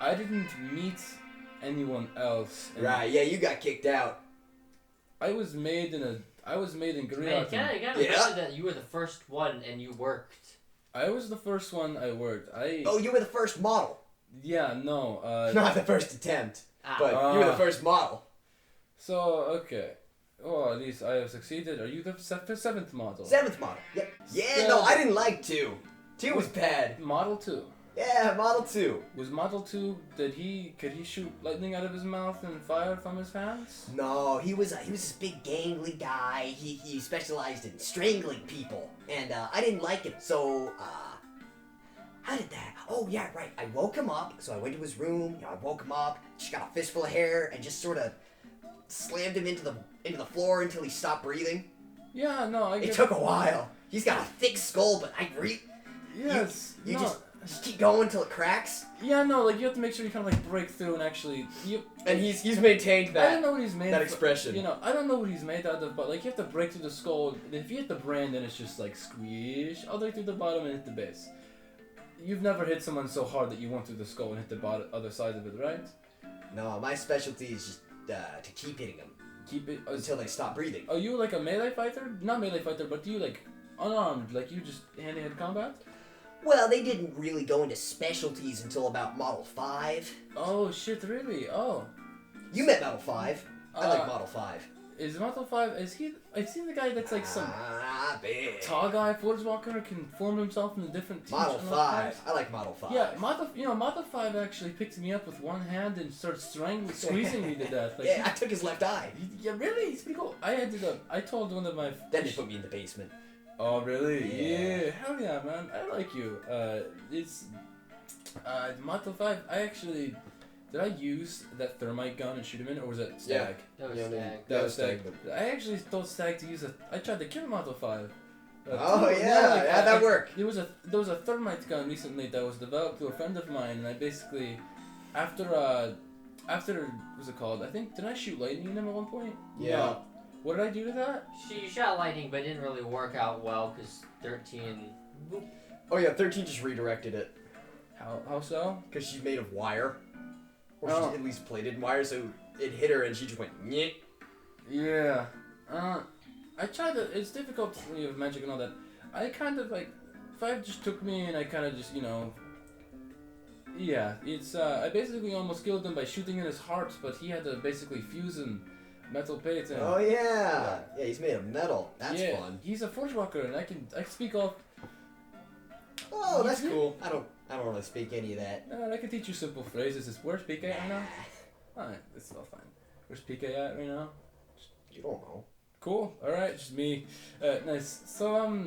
S4: I didn't meet anyone else.
S1: Right, yeah, you got kicked out.
S4: I was made in
S2: Man,
S4: Korea.
S2: you gotta remember that you were the first one and you worked.
S4: I was the first one I worked.
S1: Oh, you were the first model.
S4: Yeah, no.
S1: Not the first attempt, but you were the first model.
S4: So, okay. Oh, at least I have succeeded. Are you the seventh model?
S1: Seventh model. Yep. Yeah, no, I didn't like 2. 2 was bad.
S4: Model 2.
S1: Yeah, Model 2.
S4: Was Model 2, could he shoot lightning out of his mouth and fire from his hands?
S1: No, he was this big gangly guy. He specialized in strangling people, and I didn't like him. So how did that? Oh yeah, right. I woke him up. So I went to his room. I woke him up. Just got a fistful of hair and just sort of slammed him into the floor until he stopped breathing.
S4: Yeah, no,
S1: It took a while. He's got a thick skull, but
S4: Yes.
S1: You
S4: no.
S1: just Just keep going till it cracks.
S4: Yeah, no, like you have to make sure you kind of like break through and actually.
S1: And he's maintained
S4: I
S1: that.
S4: don't know what he's made.
S1: that
S4: of,
S1: expression.
S4: You know, I don't know what he's made out of, but like you have to break through the skull. And if you hit the brain, then it's just like squish all the way through the bottom and hit the base. You've never hit someone so hard that you went through the skull and hit the other side of it, right?
S1: No, my specialty is just to keep hitting them
S4: Keep it.
S1: until they stop breathing.
S4: Are you like a melee fighter? Not melee fighter, but do you like unarmed? Like you just hand-to-hand combat?
S1: Well, they didn't really go into specialties until about Model 5.
S4: Oh shit! Really? Oh.
S1: You met Model 5. I like
S4: Uh,
S1: Model 5.
S4: Is Model 5? Is he? I've seen the guy that's like some
S1: Big.
S4: tall guy, Forge Walker, who can form himself into different.
S1: Model
S4: teams.
S1: 5. I like Model 5.
S4: Yeah, Model 5 actually picked me up with one hand and started squeezing me to death. Like,
S1: Yeah, I took his left eye.
S4: yeah, really? It's pretty cool. I told one of my.
S1: Then he put me in the basement.
S4: Oh, really?
S1: Yeah.
S4: Hell yeah, man. I like you. It's. Model 5, I actually. Did I use that thermite gun and shoot him in, or was it Stag?
S2: That was
S1: Yeah,
S2: Stag.
S4: That was Stag. I actually told Stag to use I tried to kill Model 5.
S1: Oh, yeah, that worked.
S4: There was a thermite gun recently that was developed through a friend of mine, and I basically, after what's it called? I think did I shoot lightning in him at one point?
S1: Yeah.
S4: No. What did I do to that?
S2: You shot lightning, but it didn't really work out well because 13.
S1: Oh, yeah, 13 just redirected it.
S4: How so?
S1: Because she's made of wire. Or
S4: Oh.
S1: she's at least plated in wire, so it hit her and she just went, nyeh.
S4: Yeah. I tried to. It's difficult when you have magic and all that. I kind of like. 5 just took me and I kind of just Yeah, it's I basically almost killed him by shooting in his heart, but he had to basically fuse in metal plate and.
S1: Oh, yeah. Yeah, he's made of metal. That's
S4: yeah,
S1: fun.
S4: He's a forge walker and I speak off.
S1: Oh, that's
S4: Yeah.
S1: cool. I don't really speak any of that.
S4: I can teach you simple phrases. Where's PK right now? Alright, it's all fine. Where's PK at right now?
S1: You don't know.
S4: Cool. All right, just me. Nice. So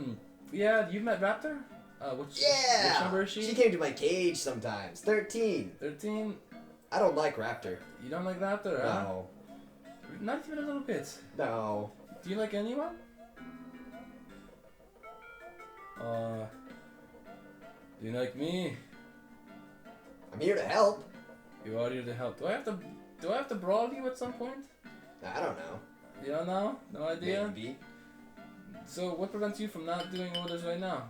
S4: yeah, you met Raptor. Which number is she?
S1: She came to my cage sometimes. 13.
S4: 13.
S1: I don't like Raptor.
S4: You don't like Raptor, huh?
S1: No.
S4: Not even a little bit.
S1: No.
S4: Do you like anyone? Do you like me?
S1: I'm here to help.
S4: You are here to help. Do I have to brawl you at some point?
S1: I don't know.
S4: You don't know? No idea?
S1: Maybe.
S4: So what prevents you from not doing orders right now?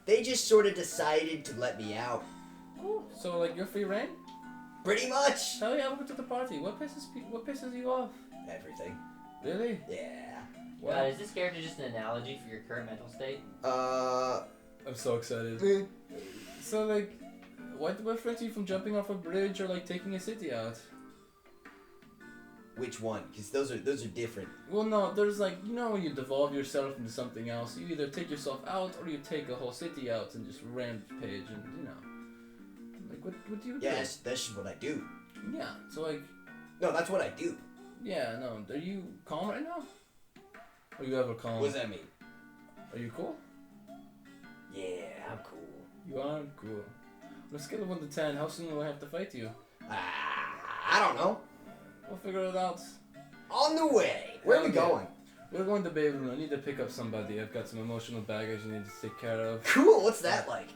S1: They just sort of decided to let me out.
S4: Cool. So like you're free reign?
S1: Pretty much.
S4: Hell yeah, welcome to the party. What pisses you off?
S1: Everything.
S4: Really?
S1: Yeah.
S2: Is this character just an analogy for your current mental state?
S4: I'm so excited. So like, what prevents you from jumping off a bridge or like taking a city out?
S1: Which one? Because those are different.
S4: Well, no, there's like, when you devolve yourself into something else, you either take yourself out or you take a whole city out and just rampage and like what do you do?
S1: Yeah, that's just what I do.
S4: Yeah. So like,
S1: No, that's what I do.
S4: yeah, no. Are you calm right now? Are you ever calm?
S1: What does that mean?
S4: Are you cool?
S1: Yeah, I'm cool.
S4: You are cool. On a scale of 1 to 10, how soon will I have to fight you?
S1: I don't know.
S4: We'll figure it out.
S1: On the way. Where are we
S4: Okay.
S1: going?
S4: We're going to Babe Room. I need to pick up somebody. I've got some emotional baggage I need to take care of.
S1: Cool. What's that like?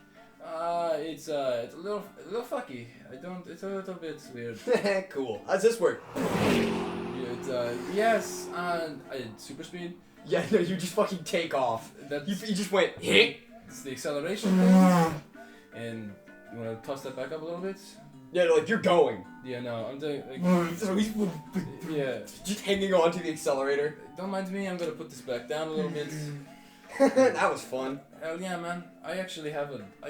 S4: It's a little fucky. It's a little bit weird.
S1: Cool. How's this work?
S4: Yes, super speed.
S1: Yeah, no, you just fucking take off.
S4: That's
S1: You just went hit.
S4: it's the acceleration thing. And you want to toss that back up a little bit?
S1: Yeah, no, like you're going.
S4: Yeah, no, I'm doing like
S1: So he's
S4: yeah.
S1: just hanging on to the accelerator.
S4: Don't mind me. I'm gonna put this back down a little bit.
S1: That was fun.
S4: Hell yeah, man! I actually I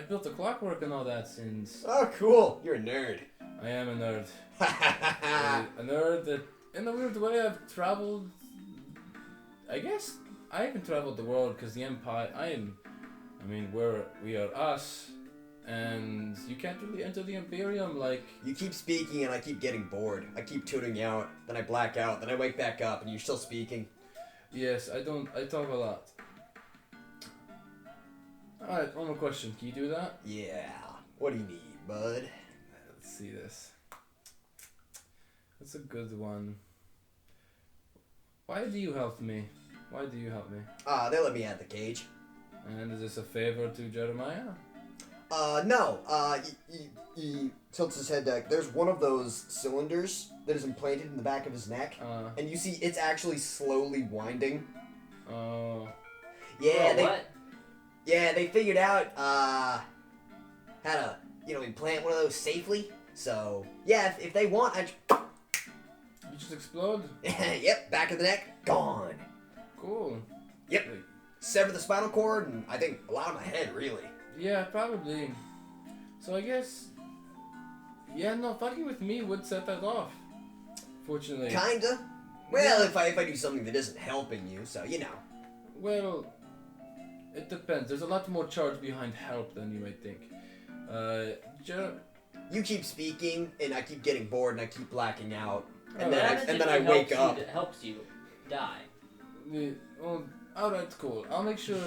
S4: built a clockwork and all that since.
S1: Oh, cool. You're a nerd.
S4: I am a nerd. A nerd that, in a weird way, I've traveled. I guess I haven't traveled the world because the Empire. We are us, and you can't really enter the Imperium like.
S1: You keep speaking and I keep getting bored. I keep tuning you out, then I black out, then I wake back up and you're still speaking.
S4: Yes, I talk a lot. Alright, one more question. Can you do that?
S1: Yeah. What do you need, bud?
S4: Let's see this. That's a good one. Why do you help me? Why do you help me?
S1: They let me out the cage.
S4: And is this a favor to Jeremiah?
S1: No. He tilts his head back. There's one of those cylinders that is implanted in the back of his neck, and you see it's actually slowly winding. Yeah,
S2: What?
S1: they figured out how to implant one of those safely. So yeah, if they want,
S4: You just explode?
S1: yep, back of the neck, gone.
S4: Cool.
S1: Yep.
S4: Like,
S1: Sever the spinal cord, and I think a lot of my head, really.
S4: yeah, probably. So I guess... Yeah, no, fucking with me would set that off. Fortunately.
S1: Kinda. Well, if I do something that isn't helping you, so
S4: Well, it depends. There's a lot more charge behind help than you might think.
S1: You keep speaking, and I keep getting bored, and I keep blacking out, and
S4: Oh,
S1: then I wake up.
S2: It helps you die.
S4: Well, alright, cool. I'll make sure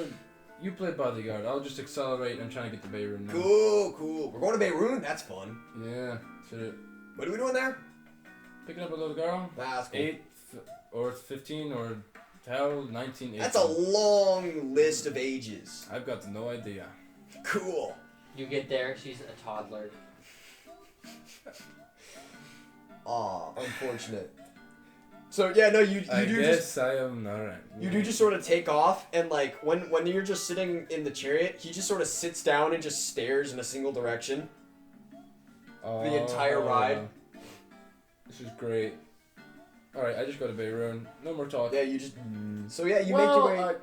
S4: you play bodyguard. I'll just accelerate. I'm trying to get to Beirut now.
S1: Cool. We're going to Beirut. That's fun.
S4: Yeah, shit.
S1: What are we doing there?
S4: Picking up a little girl.
S1: That's cool.
S4: 8 or 15 or hell 19, 18.
S1: That's a long list of ages.
S4: I've got no idea.
S1: Cool.
S2: You get there, she's a toddler.
S1: Aw, unfortunate. So yeah, no, you
S4: I
S1: do
S4: guess
S1: just
S4: I am alright.
S1: you do just sort of take off, and like when you're just sitting in the chariot, he just sort of sits down and just stares in a single direction. The entire ride.
S4: This is great. Alright, I just go to Beirut. No more talk.
S1: Yeah, you just so yeah, you
S4: well,
S1: make your way.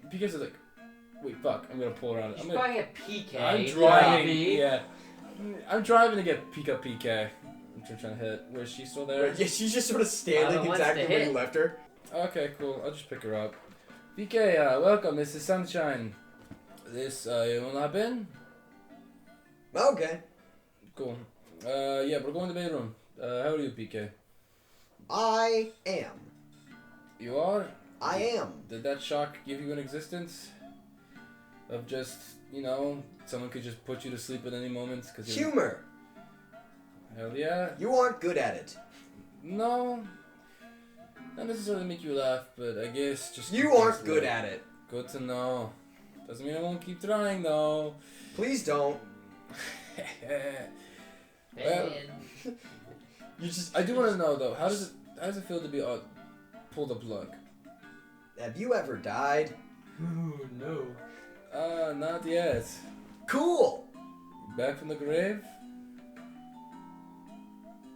S4: because it's like, wait, fuck, I'm gonna pull around.
S2: You should probably get PK.
S4: I'm driving.
S2: Robbie.
S4: Yeah, I'm driving to get PK. I'm trying to hit. Where is she still there?
S1: Yeah, she's just sort of standing
S2: wants
S1: exactly
S2: to
S1: where
S2: hit.
S1: you left her.
S4: Okay, cool. I'll just pick her up. PK, welcome. This is Sunshine. This you wanna hop in?
S1: Okay.
S4: Cool. Yeah, we're going to bedroom. How are you, PK?
S1: I am.
S4: You are?
S1: I am.
S4: Did that shock give you an existence? Of just, someone could just put you to sleep at any moment?
S1: Humor.
S4: Hell yeah.
S1: You aren't good at it.
S4: No. Not necessarily make you laugh, but I guess just...
S1: You aren't good at it.
S4: Good to know. Doesn't mean I won't keep trying, though.
S1: Please don't.
S4: Well,
S1: You just.
S4: I do want to know, though, how does it feel to be pull the plug?
S1: Have you ever died?
S2: Ooh, no.
S4: Not yet.
S1: Cool.
S4: Back from the grave?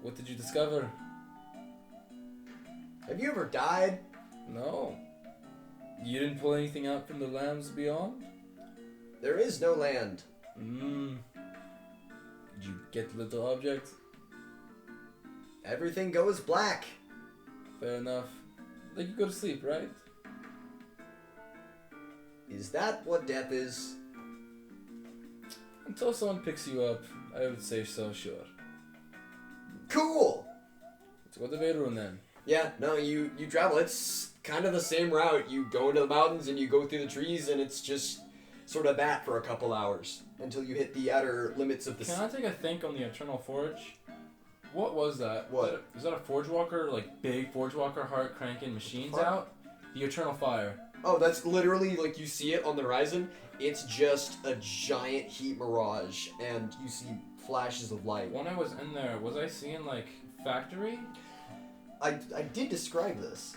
S4: What did you discover?
S1: Have you ever died?
S4: No. You didn't pull anything out from the lands beyond?
S1: There is no land.
S4: Did you get the little object?
S1: Everything goes black.
S4: Fair enough. Like you go to sleep, right?
S1: Is that what death is?
S4: Until someone picks you up, I would say so, sure.
S1: Cool.
S4: Let's go to Beirut then.
S1: Yeah, no, you travel. It's kind of the same route. You go into the mountains and you go through the trees, and it's just sort of that for a couple hours until you hit the outer limits of the.
S4: Can I take a think on the Eternal Forge? What was that?
S1: What?
S4: Is that a Forge Walker? Like big Forge Walker heart cranking machines
S1: What?
S4: out? The Eternal Fire.
S1: Oh, that's literally like you see it on the horizon. It's just a giant heat mirage, and you see flashes of light.
S4: When I was in there, was I seeing like factory?
S1: I did describe this.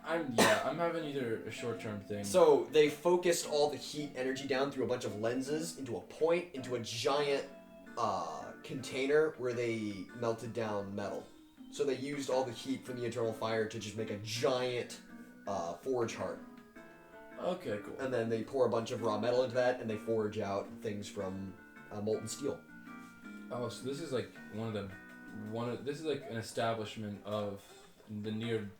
S4: I'm having either a short-term thing.
S1: So they focused all the heat energy down through a bunch of lenses into a point, into a giant container where they melted down metal. So they used all the heat from the Eternal Fire to just make a giant forge heart.
S4: Okay, cool.
S1: And then they pour a bunch of raw metal into that, and they forge out things from molten steel.
S4: Oh, so this is like this is like an establishment of the near.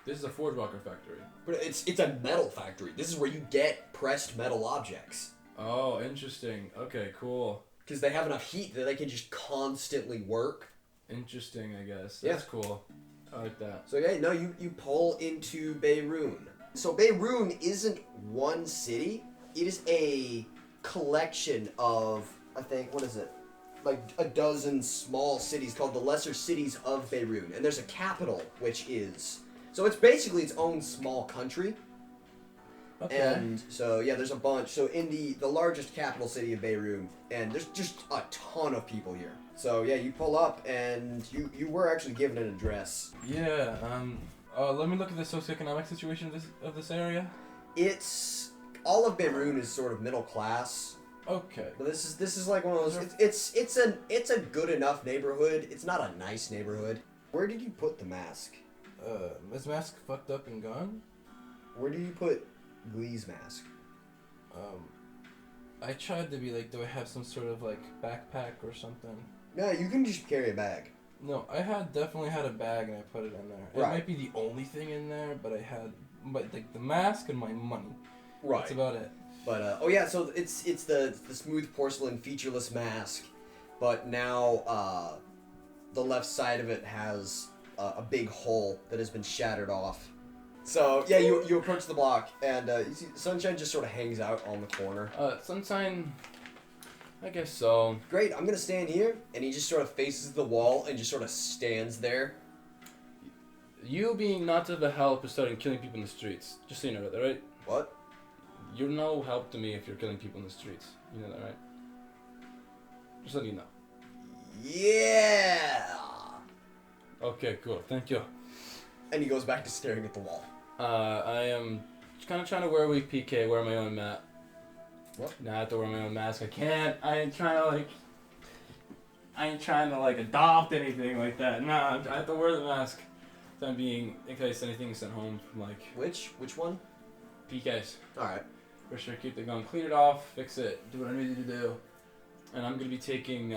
S4: This is a Forge Walker factory.
S1: But it's a metal factory. This is where you get pressed metal objects.
S4: Oh, interesting. Okay, cool.
S1: Because they have enough heat that they can just constantly work.
S4: Interesting, I guess.
S1: Yeah.
S4: That's cool. I like that.
S1: So yeah, no, you pull into Beirut. So Beirut isn't one city. It is a collection of, I think, what is it? Like a dozen small cities called the Lesser Cities of Beirut. And there's a capital, which is... So it's basically its own small country.
S4: Okay.
S1: And so yeah, there's a bunch. So in the largest capital city of Beirut, and there's just a ton of people here. So yeah, you pull up and you were actually given an address.
S4: Yeah. Let me look at the socioeconomic situation of this area.
S1: It's all of Beirut is sort of middle class.
S4: Okay.
S1: But this is like one of those. It's a good enough neighborhood. It's not a nice neighborhood. Where did you put the mask?
S4: Is mask fucked up and gone?
S1: Where did you put Glee's mask?
S4: I tried to be like, do I have some sort of like backpack or something?
S1: No, you can just carry a bag.
S4: No, I definitely had a bag and I put it in there. It
S1: Right.
S4: might be the only thing in there, but like the mask and my money.
S1: Right.
S4: That's about it.
S1: But oh yeah, so it's the smooth porcelain featureless mask, but now the left side of it has a big hole that has been shattered off. So yeah, you approach the block and you see Sunshine just sort of hangs out on the corner.
S4: Sunshine, I guess so.
S1: Great, I'm gonna stand here, and he just sort of faces the wall and just sort of stands there.
S4: You being not of the help is starting killing people in the streets. Just so you know that, right?
S1: What?
S4: You're no help to me if you're killing people in the streets. You know that, right? Just letting you know.
S1: Yeah.
S4: Okay, cool. Thank you.
S1: And he goes back to staring at the wall.
S4: I am kind of trying to wear a weak PK, wear my own mat.
S1: What?
S4: Now I have to wear my own mask. I can't. I ain't trying to like adopt anything like that. Nah, I have to wear the mask. Time being, in case anything's sent home from like
S1: Which one?
S4: PKs.
S1: All right.
S4: For sure, keep it going. Clean it off, fix it, do what I need to do. And I'm gonna be taking,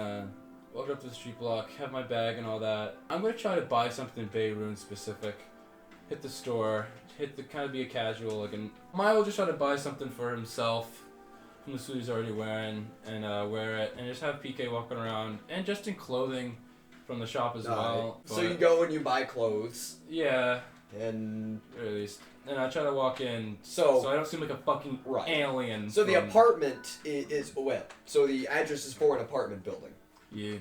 S4: walk up to the street block, have my bag and all that. I'm gonna try to buy something Beirut specific. Hit the store, kind of be a casual, like, and Maya will just try to buy something for himself from the suit he's already wearing and wear it, and just have PK walking around, and just in clothing from the shop as well.
S1: So you go and you buy clothes,
S4: Yeah,
S1: and
S4: or at least. And I try to walk in
S1: so
S4: I don't seem like a fucking
S1: Right.
S4: alien.
S1: So the
S4: from-
S1: apartment is well. So the address is for an apartment building.
S4: Yeah.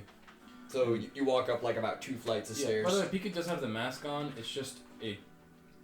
S1: So you walk up like about 2 flights of
S4: Yeah.
S1: stairs.
S4: By the way, Pika does have the mask on. It's just a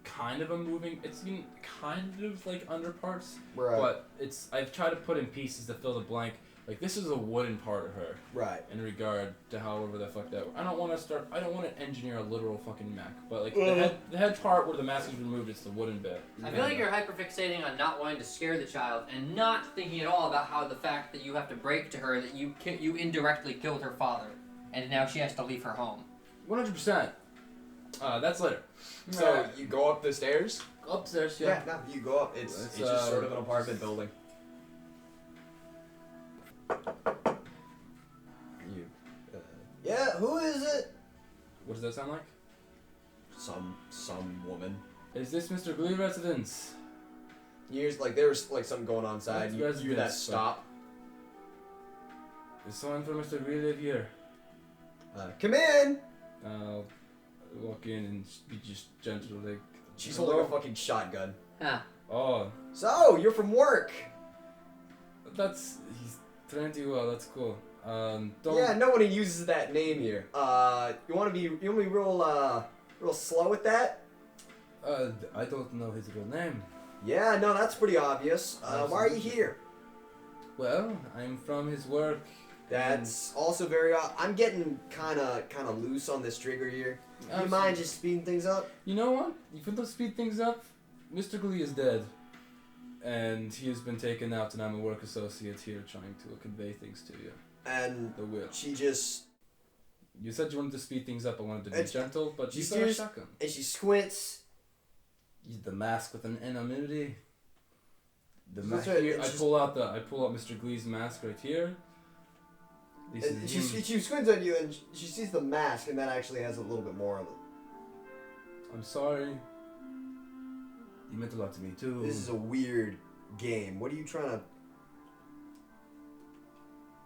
S4: kind of a moving. It's in kind of like underparts,
S1: Right.
S4: but I've tried to put in pieces to fill the blank. Like this is a wooden part of her
S1: Right.
S4: in regard to however the fuck that. I don't want to engineer a literal fucking mech, but like the head part where the mask is removed, it's the wooden bit.
S2: I feel like you're hyperfixating on not wanting to scare the child and not thinking at all about how the fact that you have to break to her that you indirectly killed her father, and now she has to leave her home.
S4: 100%. That's later.
S1: So you go up the stairs.
S4: Upstairs,
S1: Yeah. No, you go up. It's just sort of an apartment building. You. Yeah. Who is it?
S4: What does that sound like?
S1: Some woman.
S4: Is this Mr. Glee residence?
S1: Years like there was like something going on inside. You hear that
S4: Residence,
S1: stop.
S4: Is someone for Mr. Glee live here?
S1: Come in.
S4: I'll walk in and be just gentle, like.
S1: She's
S4: hello?
S1: holding a fucking shotgun.
S2: Huh.
S4: Oh,
S1: So you're from work.
S4: he's trained you well. That's cool. Don't.
S1: Yeah, nobody uses that name here. You wanna be real slow with that?
S4: I don't know his real name.
S1: Yeah, no, that's pretty obvious. Why are you here?
S4: Well, I'm from his work.
S1: That's also very. I'm getting kind of loose on this trigger here. Do you mind just speeding things up?
S4: You know what? If you don't speed things up, Mr. Glee is dead. And he has been taken out, and I'm a work associate here trying to convey things to you.
S1: And
S4: The will.
S1: she just
S4: You said you wanted to speed things up. I wanted to be
S1: It's-
S4: gentle, but
S1: she
S4: you got a
S1: steers-
S4: shotgun.
S1: and she squints.
S4: Use the mask with an anonymity. The
S1: That's
S4: mask
S1: right,
S4: here.
S1: it's
S4: I
S1: just-
S4: pull out Mr. Glee's mask right here. This
S1: And
S4: is
S1: she
S4: him.
S1: she squints at you, and she sees the mask, and that actually has a little bit more of it.
S4: I'm sorry. You meant a lot to me too.
S1: This is a weird game. What are you trying to?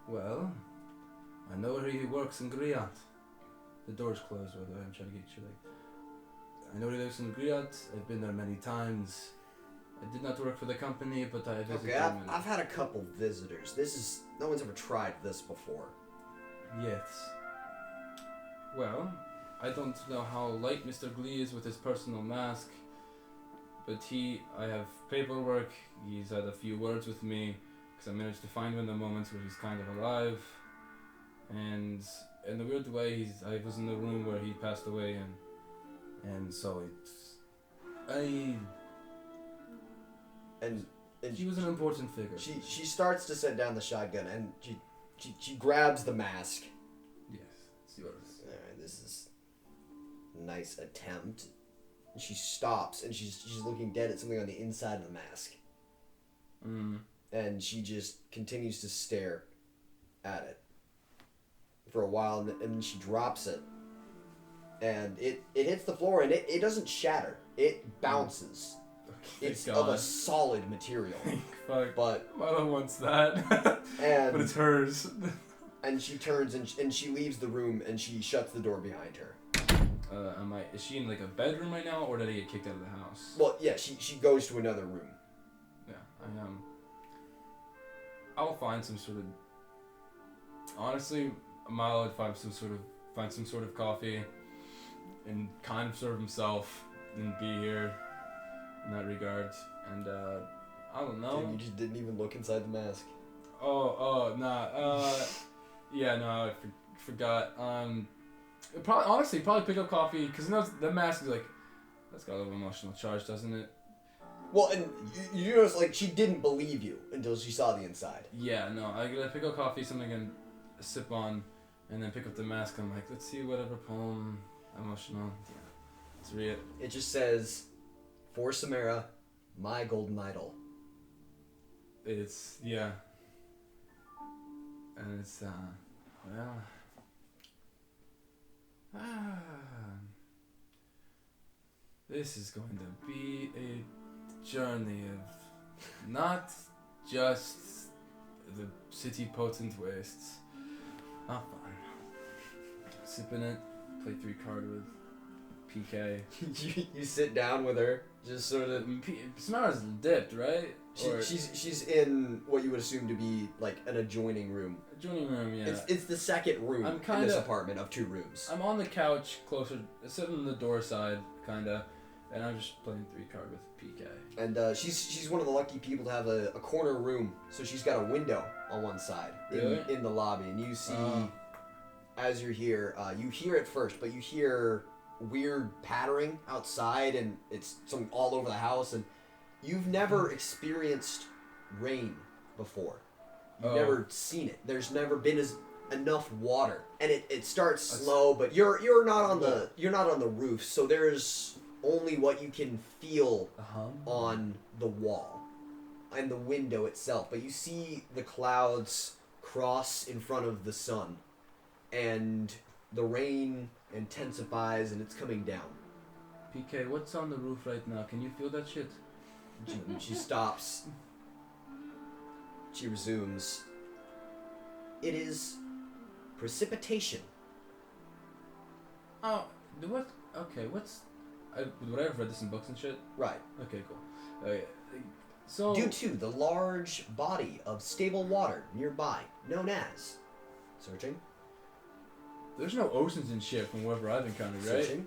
S4: Well, I know where he works in Griat. The door's closed, by the way. I'm trying to get you like. I know he lives in Griat. I've been there many times. I did not work for the company, but I visited
S1: Okay,
S4: him.
S1: I've had a couple visitors. This is no one's ever tried this before.
S4: Yes. Well, I don't know how light Mr. Glee is with his personal mask, but I have paperwork. He's had a few words with me because I managed to find him in the moments where he's kind of alive. And in a weird way, I was in the room where he passed away, and so
S5: And
S4: he was an important figure.
S5: she starts to set down the shotgun, and she grabs the mask.
S4: Yes, it's yours.
S5: Alright, this is a nice attempt. And she stops, and she's looking dead at something on the inside of the mask. And she just continues to stare at it for a while, and then she drops it. And it hits the floor, and it doesn't shatter. It bounces. It's of a solid material.
S4: Fuck.
S5: But
S4: Milo wants that.
S5: and
S4: but it's hers.
S5: and she turns and she leaves the room, and she shuts the door behind her.
S4: Is she in like a bedroom right now, or did I get kicked out of the house?
S5: Well, yeah, she goes to another room.
S4: Yeah, I'll find some sort of. Honestly, Milo would find some sort of coffee, and kind of serve himself, and be here, in that regard. And I don't know.
S5: Dude, you just didn't even look inside the mask.
S4: Yeah, no, I forgot. Probably pick up coffee, because the mask is like, that's got a little emotional charge, doesn't it?
S5: Well, and you notice, like, she didn't believe you until she saw the inside.
S4: Yeah, no, I gotta pick up coffee, something I can sip on, and then pick up the mask. I'm like, let's see whatever poem, emotional. Yeah, let's read it.
S5: It just says, "For Samara, my golden idol."
S4: It's, yeah. And it's, well... This is going to be a journey of not just the city potent wastes. Have fun. Sipping it, play 3-card with PK.
S5: you sit down with her, just sort of.
S4: Samara's dipped, right?
S5: She's in what you would assume to be like an adjoining room.
S4: Adjoining room, yeah.
S5: It's the second room in this apartment of 2 rooms.
S4: I'm on the couch, closer, sitting on the door side, kinda, and I'm just playing 3-card with PK.
S5: And she's one of the lucky people to have a corner room, so she's got a window on one side in the lobby, and you see as you're here, you hear it first, but you hear weird pattering outside, and it's something all over the house, and you've never experienced rain before. You've never seen it. There's never been enough water, and it starts slow. But you're not on the roof, so there's only what you can feel on the wall and the window itself. But you see the clouds cross in front of the sun, and the rain intensifies, and it's coming down.
S4: PK, what's on the roof right now? Can you feel that shit?
S5: She stops. She resumes. It is precipitation.
S4: Oh, what? Okay, what's... Would I have read this in books and shit?
S5: Right.
S4: Okay, cool. Okay, so...
S5: Due to the large body of stable water nearby, known as... Searching.
S4: There's no oceans and shit from wherever I've encountered, right?
S5: Searching.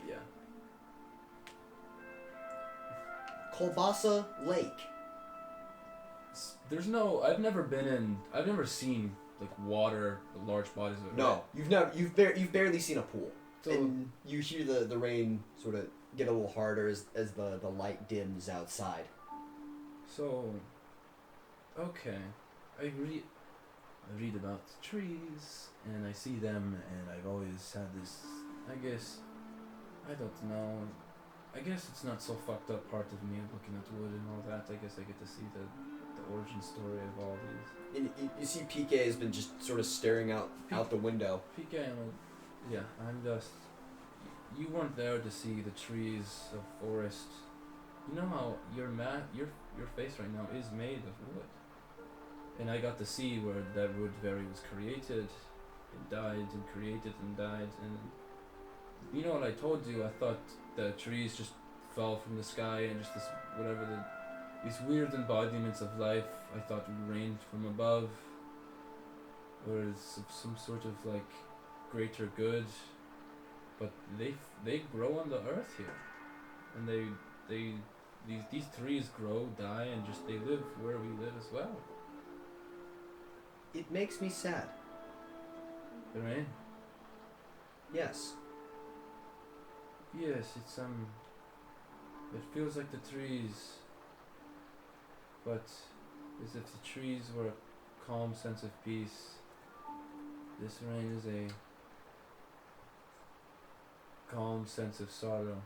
S4: Yeah.
S5: Kolbasa Lake.
S4: There's no... I've never seen, like, water, large bodies of it.
S5: No,
S4: right?
S5: you've barely seen a pool. So, and you hear the rain sort of get a little harder as the light dims outside.
S4: So, okay, I read about trees, and I see them, and I've always had this, I guess, I don't know, I guess it's not so fucked up part of me looking at wood and all that. I guess I get to see the origin story of all these.
S5: And you see PK has been just sort of staring out the window.
S4: PK, I'm just, you weren't there to see the trees of forest. You know how your face right now is made of wood. And I got to see where that wood berry was created. It died and created and died. And you know what I told you? I thought the trees just fell from the sky and just these weird embodiments of life I thought rained from above. Or some sort of like greater good. But they grow on the earth here. and these trees grow, die, and just they live where we live as well.
S5: It makes me sad.
S4: The rain.
S5: Yes.
S4: Yes, it's It feels like the trees, but as if the trees were a calm sense of peace. This rain is a calm sense of sorrow.